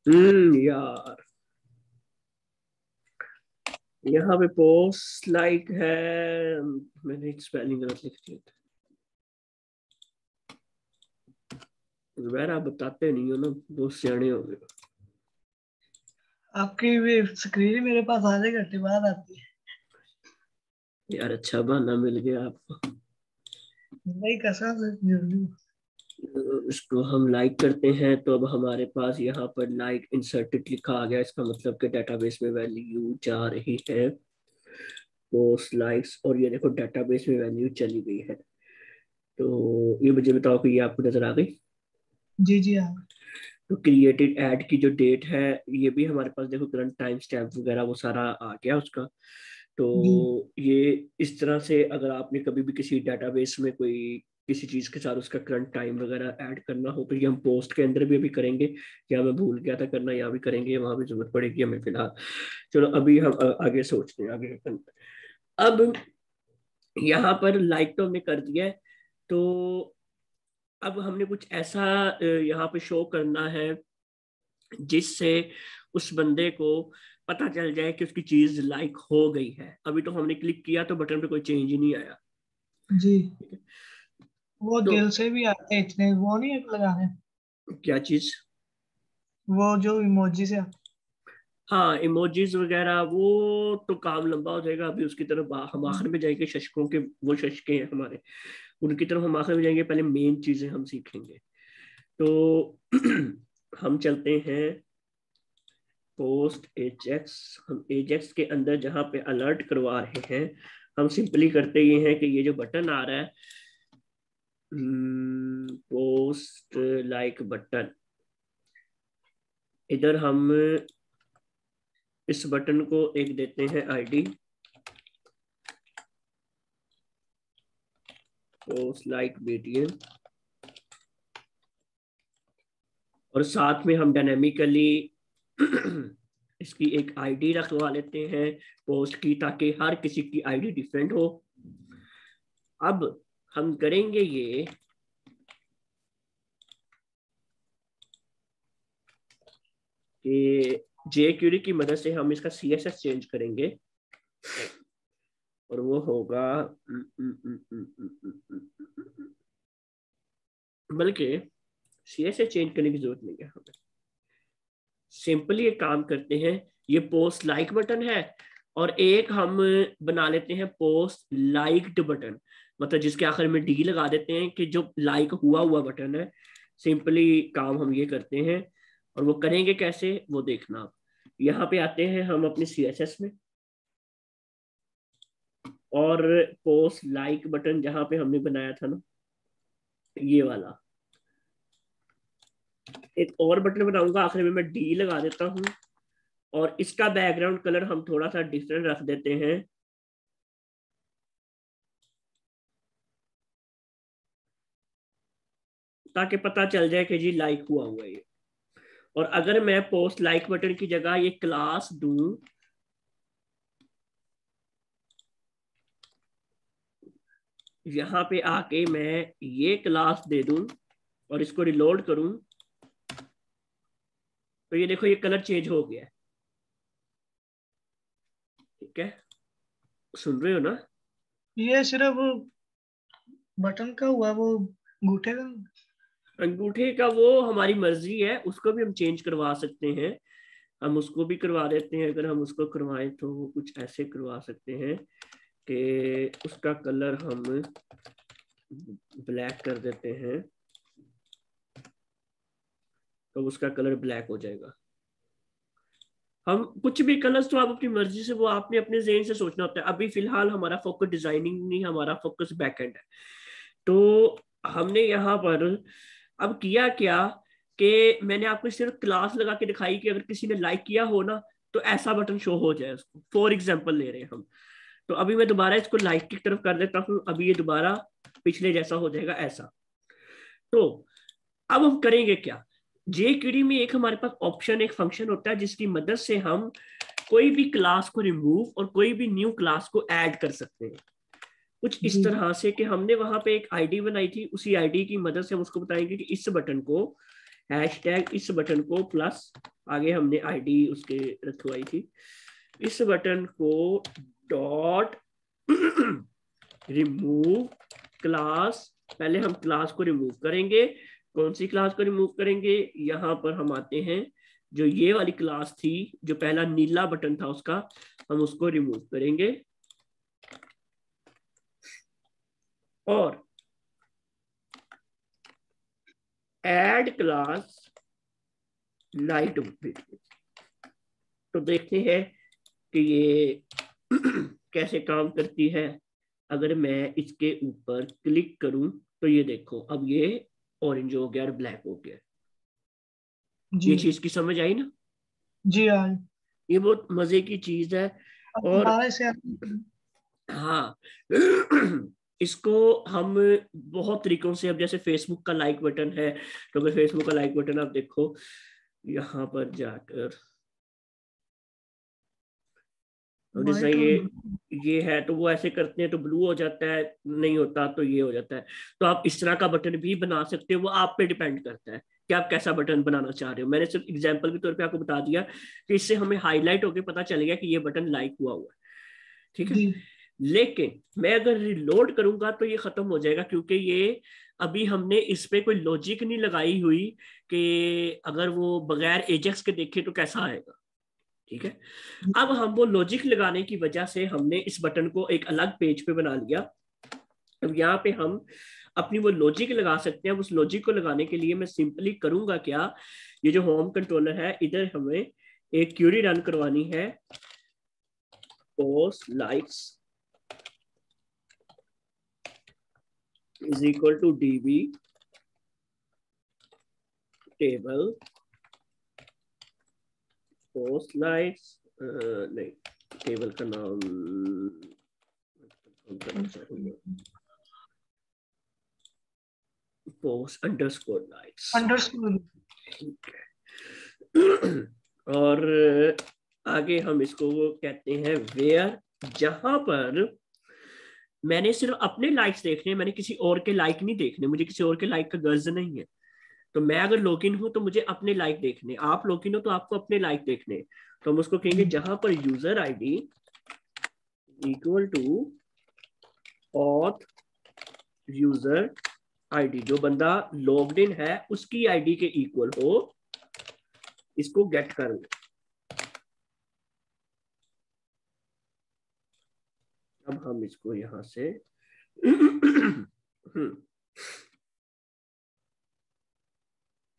यार यहाँ पे पोस्ट लाइक है, मैंने स्पेलिंग गलत लिख दिया था। वैर आप बताते नहीं हो ना, बहुत सियाने हो गए। आपकी भी स्क्रीन मेरे पास आधे घंटे बाद आती है। यार अच्छा बहाना मिल गया आपको। नहीं कसम से जरूरी। इसको हम लाइक करते हैं तो अब हमारे पास यहाँ पर लाइक इंसर्टेड लिखा आ गया। इसका मतलब कि डेटाबेस में वैल्यू जा रही है पोस्ट लाइक्स, और ये देखो डेटाबेस में वैल्यू चली गई है। तो ये मुझे बताओ कि ये आपको नजर आ गई। जी जी हाँ। तो क्रिएटेड ऐड की जो डेट है ये भी हमारे पास देखो, करंट टाइम स्टैम्प वगैरह वो सारा आ गया उसका। तो जी ये इस तरह से अगर आपने कभी भी किसी डेटाबेस में कोई किसी चीज के साथ उसका करंट टाइम वगैरह ऐड करना हो तो ये हम पोस्ट के अंदर भी अभी करेंगे। या मैं भूल गया था करना, यहाँ भी करेंगे, वहां भी जरूरत पड़ेगी हमें फिलहाल। चलो अभी हम आगे सोचते हैं आगे करते हैं। अब यहाँ पर लाइक तो हमने कर दिया है, तो अब हमने कुछ ऐसा यहाँ पे शो करना है जिससे उस बंदे को पता चल जाए कि उसकी चीज लाइक हो गई है। अभी तो हमने क्लिक किया तो बटन पे कोई चेंज ही नहीं आया। जी। ठीक है। वो तो दिल से भी आते हैं इतने, वो नहीं लगाने। क्या चीज? वो जो इमोजी से आते हाँ इमोजीज वगैरह वो तो काम लंबा हो जाएगा, अभी उसकी तरफ हम हैं। आखिर में जाएंगे। शशकों के वो शशके हैं हमारे, उनकी तरफ हम आखिर में जाएंगे। पहले मेन चीजें हम सीखेंगे। तो हम चलते हैं पोस्ट एजेक्स। हम एजेक्स के अंदर जहां पे अलर्ट करवा रहे हैं, हम सिंपली करते ये हैं कि ये जो बटन आ रहा है पोस्ट लाइक बटन, इधर हम इस बटन को एक देते हैं आईडी पोस्ट लाइक बीटीएन, और साथ में हम डायनेमिकली इसकी एक आईडी रखवा लेते हैं पोस्ट की, ताकि हर किसी की आईडी डिफरेंट हो। अब हम करेंगे ये कि jQuery की मदद से हम इसका CSS चेंज करेंगे, और वो होगा बल्कि CSS चेंज करने की जरूरत नहीं है हमें। सिंपली एक काम करते हैं, ये पोस्ट लाइक बटन है और एक हम बना लेते हैं पोस्ट लाइक्ड बटन, मतलब जिसके आखिर में डी लगा देते हैं कि जो लाइक हुआ हुआ बटन है। सिंपली काम हम ये करते हैं, और वो करेंगे कैसे वो देखना आप। यहाँ पे आते हैं हम अपने CSS में, और पोस्ट लाइक बटन जहां पे हमने बनाया था ना ये वाला, एक और बटन बनाऊंगा आखिर में, मैं डी लगा देता हूँ, और इसका बैकग्राउंड कलर हम थोड़ा सा डिफरेंट रख देते हैं। ताकि पता चल जाए कि जी लाइक हुआ हुआ है ये। और अगर मैं पोस्ट लाइक बटन की जगह ये क्लास दूं, यहाँ पे आके मैं ये क्लास दे दूं और इसको रिलोड करूं, तो ये देखो ये कलर चेंज हो गया है। ठीक है, सुन रहे हो ना? ये सिर्फ बटन का हुआ, वो अंगूठे का। अंगूठे का वो हमारी मर्जी है, उसको भी हम चेंज करवा सकते हैं। हम उसको भी करवा देते हैं। अगर हम उसको करवाएं तो कुछ ऐसे करवा सकते हैं कि उसका कलर हम ब्लैक कर देते हैं, तो उसका कलर ब्लैक हो जाएगा। हम कुछ भी कलर्स तो आप अपनी मर्जी से, वो आपने अपने ज़हन से सोचना होता है। अभी फिलहाल हमारा फोकस डिजाइनिंग नहीं, हमारा फोकस बैकएंड है। तो हमने यहाँ पर अब किया क्या कि मैंने आपको सिर्फ क्लास लगा के दिखाई कि अगर किसी ने लाइक किया हो ना तो ऐसा बटन शो हो जाए उसको। फॉर एग्जाम्पल ले रहे हैं हम। तो अभी मैं दोबारा इसको लाइक की तरफ कर देता हूँ, अभी ये दोबारा पिछले जैसा हो जाएगा ऐसा। तो अब हम करेंगे क्या, jQuery में एक हमारे पास ऑप्शन, एक फंक्शन होता है जिसकी मदद से हम कोई भी क्लास को रिमूव और कोई भी न्यू क्लास को ऐड कर सकते हैं। कुछ इस जी तरह से कि हमने वहां पे एक आईडी बनाई थी, उसी आईडी की मदद से हम उसको बताएंगे कि इस बटन को हैशटैग इस बटन को प्लस आगे हमने आईडी उसके रखवाई थी, इस button co dot remove class, पहले हम क्लास को रिमूव करेंगे। कौन सी क्लास को रिमूव करेंगे? यहां पर हम आते हैं, जो ये वाली क्लास थी, जो पहला नीला बटन था उसका, हम उसको रिमूव करेंगे और ऐड क्लास लाइट वेट। तो देखते हैं कि ये कैसे काम करती है। अगर मैं इसके ऊपर क्लिक करूं तो ये देखो, अब ये ऑरेंज हो गया और ब्लैक हो गया। जी ये चीज की समझ आई ना? जी हाँ। ये बहुत मजे की चीज है। अब और दोबारा से हाँ इसको हम बहुत तरीकों से, अब जैसे फेसबुक का लाइक बटन है, तो अगर फेसबुक का लाइक बटन आप देखो यहाँ पर जाकर, और जैसा व्हाइट और ये है तो वो ऐसे करते हैं तो ब्लू हो जाता है, नहीं होता तो ये हो जाता है। तो आप इस तरह का बटन भी बना सकते हो, वो आप पे डिपेंड करता है कि आप कैसा बटन बनाना चाह रहे हो। मैंने सिर्फ एग्जांपल के तौर पे आपको बता दिया कि इससे हमें हाईलाइट होकर पता चलेगा कि ये बटन लाइक हुआ हुआ है, ठीक है। जी लेकिन मैं अगर रिलोड करूंगा तो ये खत्म हो जाएगा, क्योंकि ये अभी हमने इस पे कोई लॉजिक नहीं लगाई हुई कि अगर वो बगैर एजेक्स के देखे तो कैसा आएगा, ठीक है। अब हम वो लॉजिक लगाने की वजह से हमने इस बटन को एक अलग पेज पे बना लिया। अब यहाँ पे हम अपनी वो लॉजिक लगा सकते हैं। उस लॉजिक को लगाने के लिए मैं सिंपली करूंगा क्या, ये जो होम कंट्रोलर है, इधर हमें एक क्यूरी रन करवानी है, post likes is equal to db table post lights, नहीं, टेबल का नाम पोस्ट अंडरस्कोर लाइट्स, अंडरस्कोर। और आगे हम इसको कहते हैं वेयर, जहां पर मैंने सिर्फ अपने लाइक्स देखने, मैंने किसी और के लाइक नहीं देखने, मुझे किसी और के लाइक का गर्ज नहीं है। तो मैं अगर लॉगिन हूं तो मुझे अपने लाइक देखने, आप लॉगिन हो तो आपको अपने लाइक देखने। तो हम उसको कहेंगे जहां पर user ID equal to auth user ID, जो बंदा लॉग्ड इन है उसकी आईडी के इक्वल हो, इसको गेट कर लो। अब हम इसको यहां से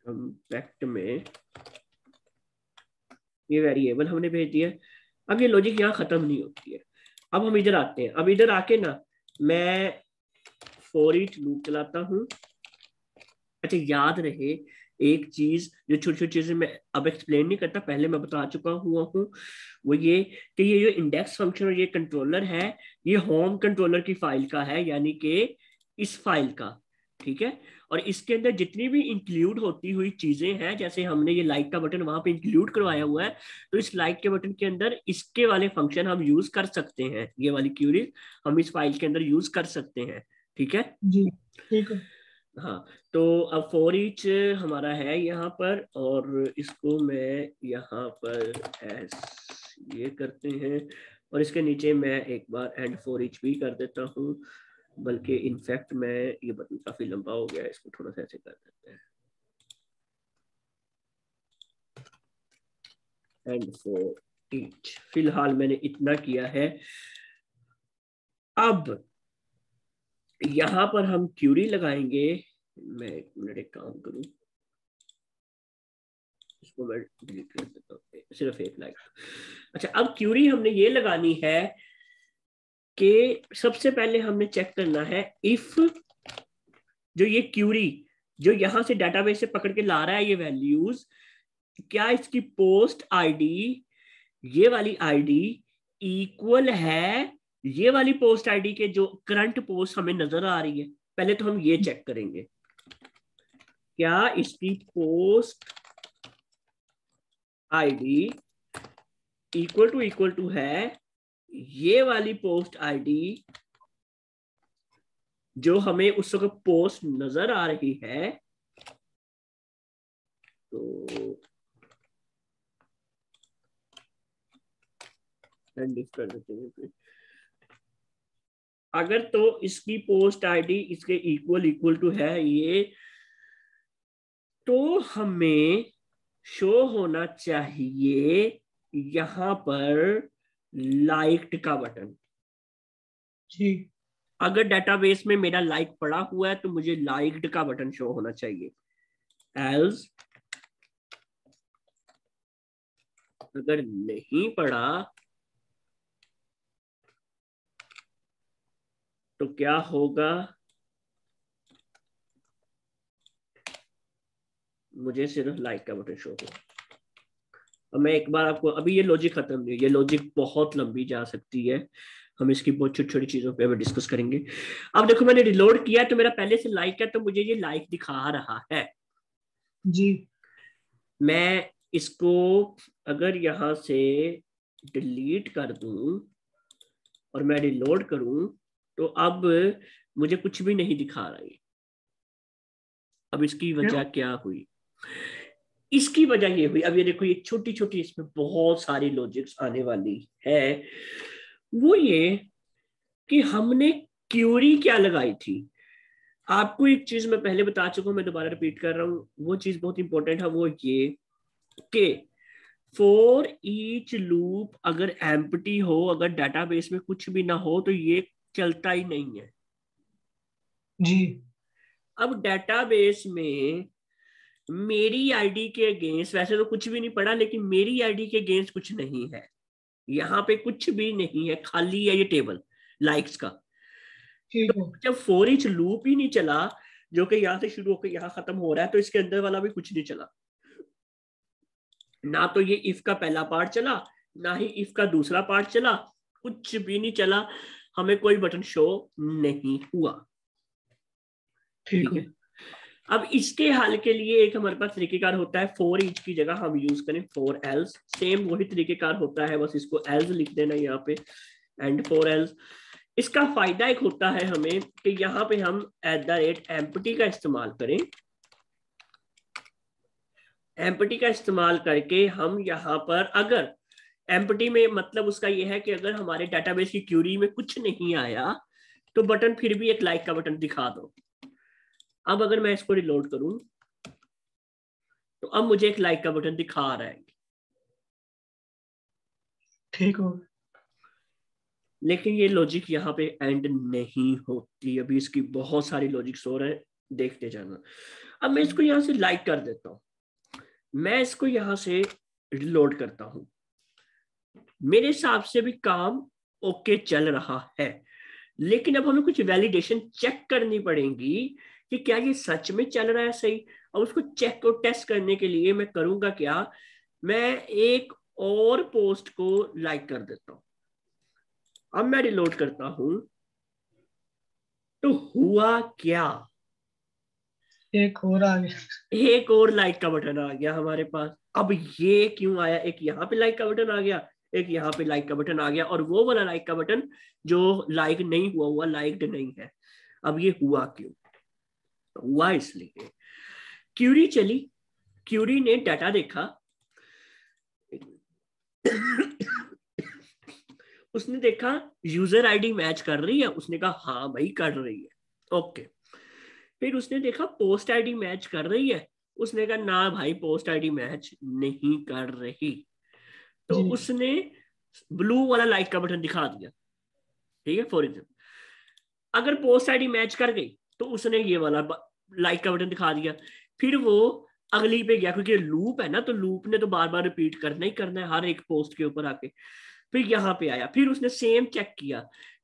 कंपैक्ट में ये वेरिएबल हमने भेज दिया। अब ये लॉजिक यहाँ खत्म नहीं होती है। अब हम इधर आते हैं। अब इधर आके ना मैं फॉर ईच लूप चलाता हूँ। अच्छा, याद रहे एक चीज, जो छोटी छोटी चीजें मैं अब एक्सप्लेन नहीं करता, पहले मैं बता चुका हुआ हूँ, वो ये कि ये जो इंडेक्स फंक्शन और ये कंट्रोलर है, ये होम कंट्रोलर की फाइल का है, यानी कि इस फाइल का, ठीक है। और इसके अंदर जितनी भी इंक्लूड होती हुई चीजें हैं, जैसे हमने ये लाइक का बटन वहां पे इंक्लूड करवाया हुआ है, तो इस लाइक के बटन के अंदर इसके वाले फंक्शन हम यूज कर सकते हैं, ये वाली क्यूरीज हम इस फाइल के अंदर यूज कर सकते हैं, ठीक है। जी ठीक है। हाँ, तो अब फॉर ईच हमारा है यहाँ पर, और इसको मैं यहाँ पर एस ये करते हैं, और इसके नीचे मैं एक बार एंड फॉर ईच भी कर देता हूँ। बल्कि इनफैक्ट मैं, ये बटन काफी लंबा हो गया है, इसको थोड़ा सा ऐसे कर देते हैं, एंड फॉर ईच। फिलहाल मैंने इतना किया है। अब यहाँ पर हम क्यूरी लगाएंगे। मैं एक मिनट एक काम करूं, इसको मैं डिलीट कर देता हूँ, सिर्फ एक लाइक। अच्छा, अब क्यूरी हमने ये लगानी है कि सबसे पहले हमने चेक करना है इफ जो ये क्यूरी जो यहां से डेटाबेस से पकड़ के ला रहा है ये वैल्यूज, क्या इसकी पोस्ट आईडी, ये वाली आईडी इक्वल है ये वाली पोस्ट आईडी के जो करंट पोस्ट हमें नजर आ रही है। पहले तो हम ये चेक करेंगे, क्या इसकी पोस्ट आईडी इक्वल टू है ये वाली पोस्ट आईडी जो हमें उस वक्त पोस्ट नजर आ रही है, तो डिफ कर देते हैं। अगर तो इसकी पोस्ट आईडी इसके इक्वल टू है ये, तो हमें शो होना चाहिए यहां पर लाइक्ड का बटन। जी। अगर डेटाबेस में मेरा लाइक पड़ा हुआ है तो मुझे लाइक्ड का बटन शो होना चाहिए। एल्स अगर नहीं पड़ा तो क्या होगा, मुझे सिर्फ लाइक का बटन शो होगा। अब मैं एक बार आपको, अभी ये लॉजिक खत्म नहीं, ये लॉजिक बहुत लंबी जा सकती है, हम इसकी बहुत छोटी छोटी चीजों पे अभी डिस्कस करेंगे। अब देखो मैंने रिलोड किया तो मेरा पहले से लाइक है, तो मुझे ये लाइक दिखा रहा है। जी। मैं इसको अगर यहां से डिलीट कर दूं और मैं रिलोड करूं तो अब मुझे कुछ भी नहीं दिखा रहा है। अब इसकी वजह क्या हुई? इसकी वजह ये हुई, अब ये देखो, ये छोटी छोटी इसमें बहुत सारी लॉजिक्स आने वाली है। वो ये कि हमने क्यूरी क्या लगाई थी। आपको एक चीज मैं पहले बता चुका हूं, मैं दोबारा रिपीट कर रहा हूं, वो चीज बहुत इंपॉर्टेंट है। वो ये कि फॉर ईच लूप अगर एम्प्टी हो, अगर डेटाबेस में कुछ भी ना हो, तो ये चलता ही नहीं है। जी। अब डेटाबेस में मेरी आईडी के अगेंस्ट वैसे तो कुछ भी नहीं पड़ा, लेकिन मेरी आईडी के अगेंस्ट कुछ नहीं है, यहाँ पे कुछ भी नहीं है, खाली है ये टेबल लाइक्स का। ठीक तो है। जब फॉर ईच लूप ही नहीं चला, जो कि यहाँ से शुरू होकर यहाँ खत्म हो रहा है, तो इसके अंदर वाला भी कुछ नहीं चला। ना तो ये इफ का पहला पार्ट चला, ना ही इफ का दूसरा पार्ट चला, कुछ भी नहीं चला, हमें कोई बटन शो नहीं हुआ। ठीक ठीक है। है। अब इसके हल के लिए एक हमारे पास तरीकेकार होता है, फॉर ईच की जगह हम यूज करें फॉर एल्स। सेम वही तरीकेकार होता है, बस इसको एल्स लिख देना यहाँ पे, एंड फॉर एल्स। इसका फायदा एक होता है हमें कि यहाँ पे हम @empty का इस्तेमाल करें। एम्प्टी का इस्तेमाल करके हम यहाँ पर, अगर एम्प्टी में मतलब उसका यह है कि अगर हमारे डेटाबेस की क्यूरी में कुछ नहीं आया तो बटन फिर भी एक लाइक का बटन दिखा दो। अब अगर मैं इसको रिलोड करूं तो अब मुझे एक लाइक का बटन दिखा रहा है, ठीक हो। लेकिन ये लॉजिक यहाँ पे एंड नहीं होती। अभी इसकी बहुत सारी लॉजिक्स हो रहे हैं, देखते जाना। अब मैं इसको यहाँ से लाइक कर देता हूँ, मैं इसको यहाँ से रिलोड करता हूँ, मेरे हिसाब से भी काम ओके चल रहा है। लेकिन अब हमें कुछ वैलिडेशन चेक करनी पड़ेगी कि क्या ये सच में चल रहा है सही। अब उसको चेक और टेस्ट करने के लिए मैं करूंगा क्या, मैं एक और पोस्ट को लाइक कर देता हूं। अब मैं रिलोड करता हूं तो हुआ क्या, एक और आ गया। एक और लाइक का बटन आ गया हमारे पास। अब ये क्यों आया, एक यहाँ पे लाइक का बटन आ गया, एक यहाँ पे लाइक का बटन आ गया, और वो वाला लाइक का बटन जो लाइक नहीं हुआ, हुआ लाइक्ड नहीं है। अब ये हुआ क्यों? हुआ इसलिए क्यूरी चली, क्यूरी ने डाटा देखा, उसने देखा यूजर आईडी मैच कर रही है, उसने कहा हाँ भाई कर रही है, ओके। फिर उसने देखा पोस्ट आईडी मैच कर रही है, उसने कहा ना भाई पोस्ट आईडी मैच नहीं कर रही, तो जी। उसने ब्लू वाला लाइक का बटन दिखा दिया। ठीक है, फॉर एग्जाम्पल अगर पोस्ट आईडी मैच कर गई तो उसने ये वाला लाइक का बटन दिखा दिया। फिर वो अगली पे गया, क्योंकि लूप है ना, तो लूप ने तो बार बार रिपीट करना ही करना है हर एक पोस्ट के ऊपर आके। फिर यहाँ पे आया, फिर उसने सेम चेक किया,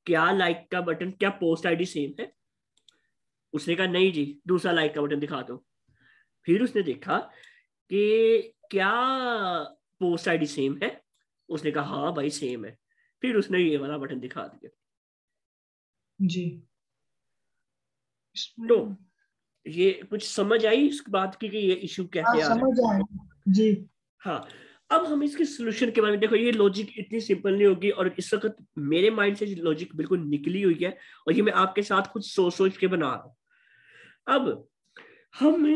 क्या लाइक का बटन, क्या पोस्ट आईडी सेम है? उसने कहा नहीं जी, दूसरा लाइक का बटन दिखा दो। फिर उसने देखा कि क्या पोस्ट आईडी सेम है, उसने कहा हाँ भाई सेम है, फिर उसने ये वाला बटन दिखा दिया। जी। तो इसमें ये कुछ समझ आई इस बात की कि ये इशू हाँ कैसे आ रहा है? समझ आया। जी। हाँ। अब हम इसके सोल्यूशन के बारे में देखो, ये लॉजिक इतनी सिंपल नहीं होगी, और इस वक्त मेरे माइंड से लॉजिक बिल्कुल निकली हुई है, और ये मैं आपके साथ कुछ सोच सोच के बना रहा हूं। अब हम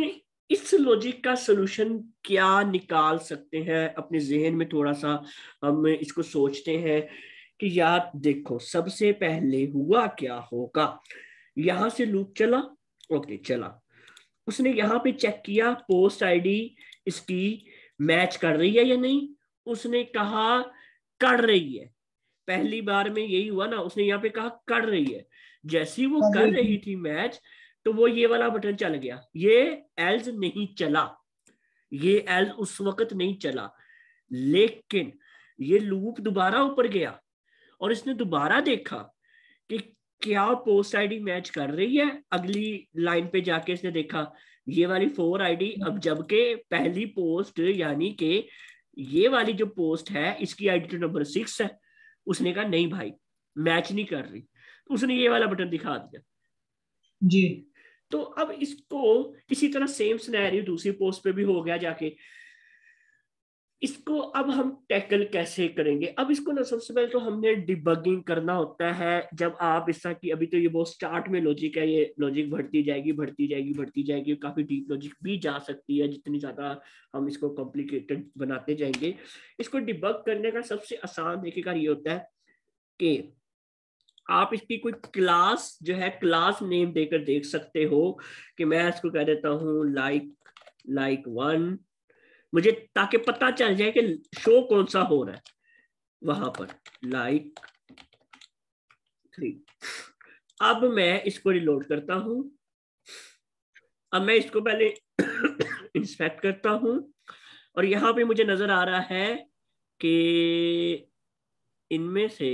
इस लॉजिक का सलूशन क्या निकाल सकते हैं अपने जहन में, थोड़ा सा हम इसको सोचते हैं कि यार देखो सबसे पहले हुआ क्या होगा। यहां से लूप चला, ओके चला, उसने यहाँ पे चेक किया पोस्ट आईडी इसकी मैच कर रही है या नहीं, उसने कहा कर रही है। पहली बार में यही हुआ ना, उसने यहाँ पे कहा कर रही है, जैसी वो कर कर रही रही थी। थी मैच, तो वो ये वाला बटन चल गया, ये एल्स नहीं चला, ये एल्स उस वक्त नहीं चला। लेकिन ये लूप दोबारा ऊपर गया और इसने दोबारा देखा कि क्या पोस्ट आईडी मैच कर रही है। अगली लाइन पे जाके इसने देखा ये वाली 4 आईडी, अब जबकि पहली पोस्ट यानी कि ये वाली जो पोस्ट है इसकी आईडी तो नंबर 6 है, उसने कहा नहीं भाई मैच नहीं कर रही, तो उसने ये वाला बटन दिखा दिया। जी। तो अब इसको इसी तरह सेम सिनेरियो दूसरी पोस्ट पे भी हो गया जाके। इसको अब हम टैकल कैसे करेंगे? अब इसको ना सबसे पहले तो हमने डिबगिंग करना होता है। जब आप इस तरह की, अभी तो ये बहुत स्टार्ट में लॉजिक है, ये लॉजिक बढ़ती जाएगी बढ़ती जाएगी बढ़ती जाएगी, काफी डीप लॉजिक भी जा सकती है जितनी ज्यादा हम इसको कॉम्प्लिकेटेड बनाते जाएंगे। इसको डिबग करने का सबसे आसान तरीका ये होता है कि आप इसकी कोई क्लास जो है क्लास नेम देकर देख सकते हो कि मैं इसको कह देता हूँ लाइक 1, मुझे ताकि पता चल जाए कि शो कौन सा हो रहा है वहां पर, लाइक 3। अब मैं इसको रिलोड करता हूं। अब मैं इसको पहले इंस्पेक्ट करता हूं और यहां पे मुझे नजर आ रहा है कि इनमें से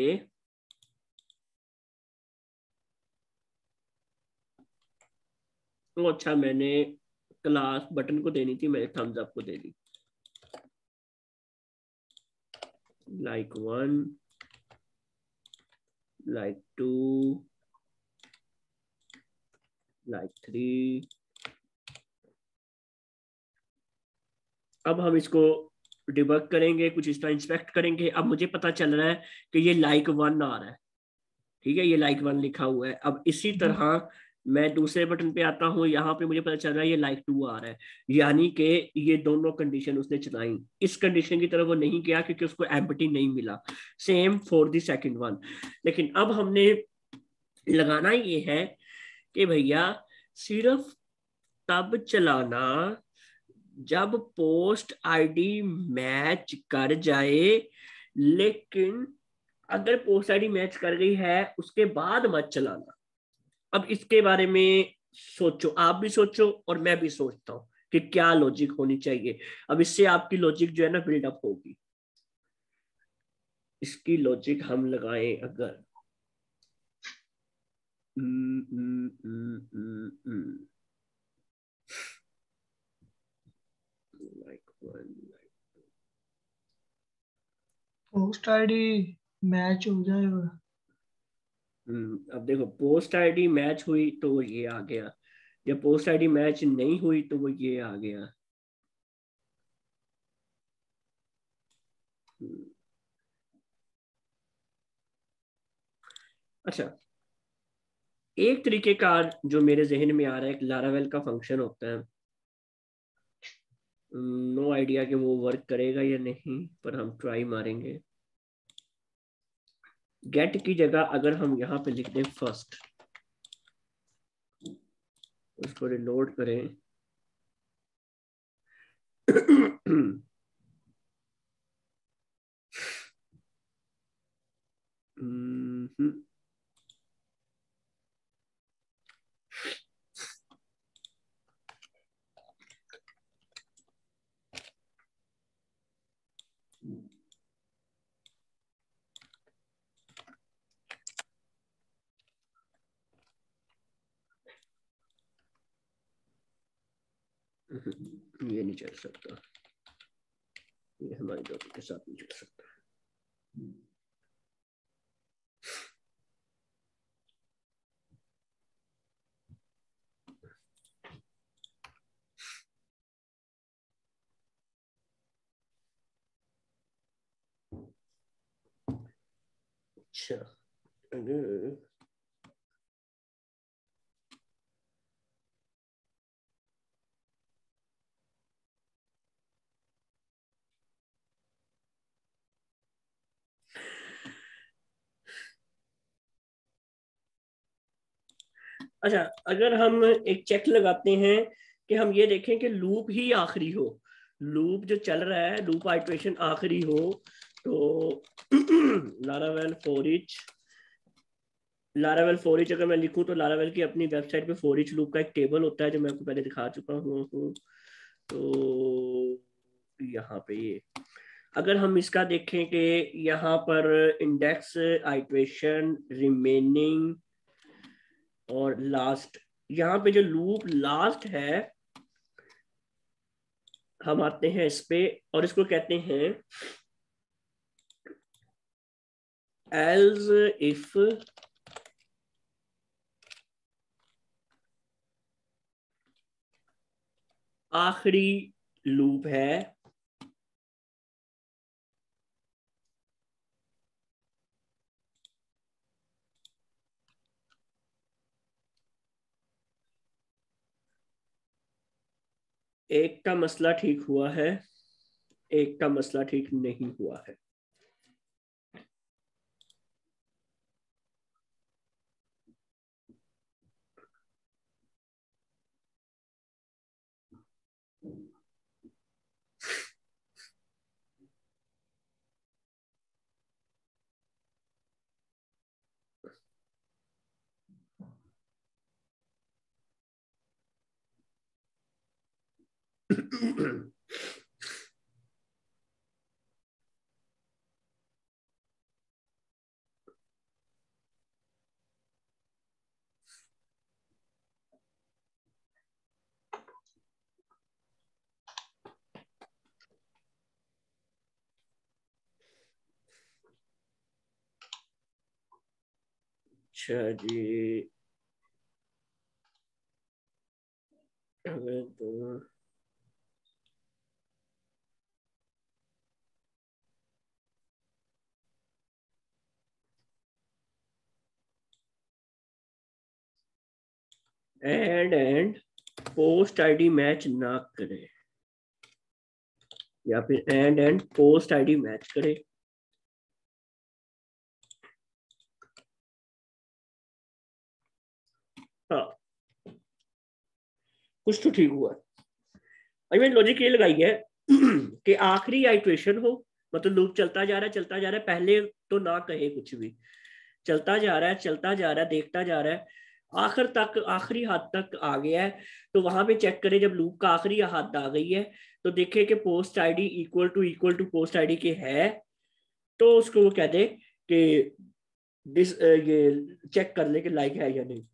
तो अच्छा मैंने क्लास बटन को देनी थी, मैंने थम्स अप को दे दी। Like 1, like 2, like 3। अब हम इसको डिबग करेंगे, कुछ इस तरह इंस्पेक्ट करेंगे। अब मुझे पता चल रहा है कि ये लाइक 1 आ रहा है, ठीक है, ये लाइक 1 लिखा हुआ है। अब इसी जी। तरह मैं दूसरे बटन पे आता हूँ, यहाँ पे मुझे पता चल रहा है ये लाइक 2 आ रहा है, यानी कि ये दोनों कंडीशन उसने चलाई। इस कंडीशन की तरफ वो नहीं गया क्योंकि उसको एम्प्टी नहीं मिला। Same for the second one. लेकिन अब हमने लगाना ये है कि भैया सिर्फ तब चलाना जब पोस्ट आईडी मैच कर जाए, लेकिन अगर पोस्ट आईडी मैच कर गई है उसके बाद मत चलाना। अब इसके बारे में सोचो, आप भी सोचो और मैं भी सोचता हूँ कि क्या लॉजिक होनी चाहिए। अब इससे आपकी लॉजिक जो है ना बिल्डअप होगी। इसकी लॉजिक हम लगाएं अगर like one. Post ID match हो जाएगा। अब देखो पोस्ट आईडी मैच हुई तो वो ये आ गया, जब पोस्ट आईडी मैच नहीं हुई तो वो ये आ गया। हम्म, अच्छा, एक तरीके का जो मेरे जहन में आ रहा है, एक लारावेल का फंक्शन होता है। नो आइडिया कि वो वर्क करेगा या नहीं, पर हम ट्राई मारेंगे। गेट की जगह अगर हम यहाँ पे लिख दें फर्स्ट, उसको रिलोड करें हम्म, ये नहीं चल सकता, ये हमारी डॉट के साथ नहीं चल सकता। अच्छा, अगर अच्छा, अगर हम एक चेक लगाते हैं कि हम ये देखें कि लूप ही आखिरी हो, लूप जो चल रहा है, लूप आइट्रेशन आखिरी हो, तो Laravel for each, Laravel for each अगर मैं लिखूं तो लारावेल की अपनी वेबसाइट पे फॉर ईच लूप का एक टेबल होता है जो मैं आपको पहले दिखा चुका हूँ। तो यहाँ पे ये अगर हम इसका देखें कि यहाँ पर इंडेक्स, आइट्रेशन, रिमेनिंग और लास्ट, यहाँ पे जो लूप लास्ट है हम आते हैं इस पे और इसको कहते हैं एल्स इफ आखिरी लूप है एक का मसला ठीक हुआ है, एक का मसला ठीक नहीं हुआ है। अच्छा जी, तो एंड पोस्ट आईडी मैच ना करे, या फिर एंड पोस्ट आईडी मैच करे। हाँ, कुछ तो ठीक हुआ। अभी मैंने लॉजिक ये लगाई है कि आखिरी आइट्रेशन हो, मतलब लूप चलता जा रहा है, चलता जा रहा है, पहले तो ना कहे कुछ भी, चलता जा रहा है, चलता जा रहा है, देखता जा रहा है, आखिर तक, आखिरी हद तक आ गया है। तो वहां पे चेक करें, जब लूप का आखिरी हद आ गई है तो देखे कि post ID equal to post ID के है, तो उसको वो कह दे कि ये चेक कर ले कि लाइक है या नहीं।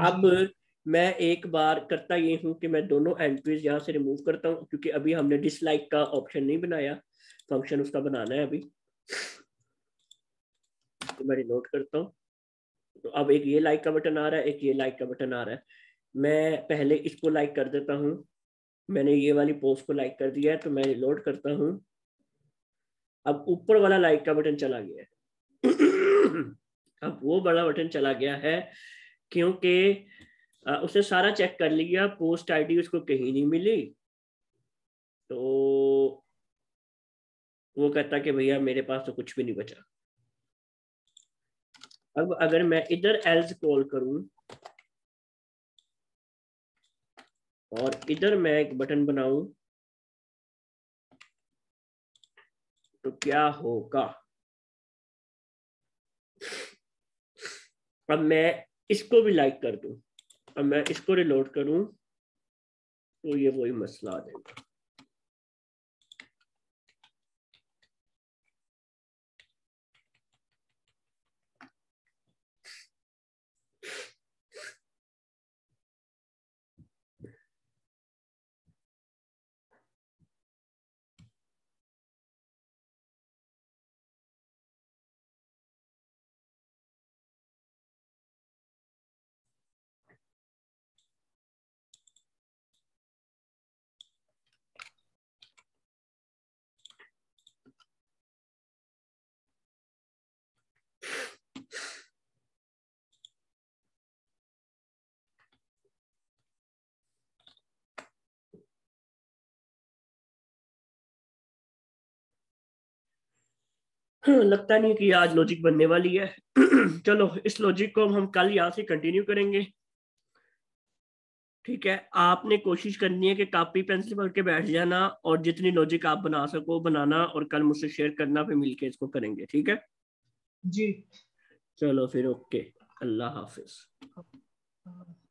अब जी मैं एक बार करता ये हूँ कि मैं दोनों एंट्रीज यहाँ से रिमूव करता हूँ, क्योंकि अभी हमने डिसलाइक का ऑप्शन नहीं बनाया, फंक्शन उसका बनाना है अभी। तो मैं रिलोड करता हूँ, तो अब एक ये लाइक का बटन आ रहा है, एक ये लाइक का बटन आ रहा है। मैं पहले इसको लाइक कर देता हूँ, मैंने ये वाली पोस्ट को लाइक कर दिया है, तो मैं रिलोड करता हूँ। अब ऊपर वाला लाइक का बटन चला गया है अब वो बड़ा बटन चला गया है क्योंकि उसने सारा चेक कर लिया, पोस्ट आईडी उसको कहीं नहीं मिली, तो वो कहता कि भैया मेरे पास तो कुछ भी नहीं बचा। अब अगर मैं इधर एल्स कॉल करूं और इधर मैं एक बटन बनाऊं तो क्या होगा? अब मैं इसको भी लाइक कर दूं, अब मैं इसको रिलोड करूं तो ये वही मसला आ जाएगा। लगता नहीं कि आज लॉजिक बनने वाली है चलो, इस लॉजिक को हम कल यहाँ से कंटिन्यू करेंगे। ठीक है, आपने कोशिश करनी है कि कॉपी पेंसिल पकड़ के बैठ जाना और जितनी लॉजिक आप बना सको बनाना, और कल मुझसे शेयर करना, फिर मिलके इसको करेंगे, ठीक है? जी। चलो फिर, ओके, अल्लाह हाफिज। हाँ।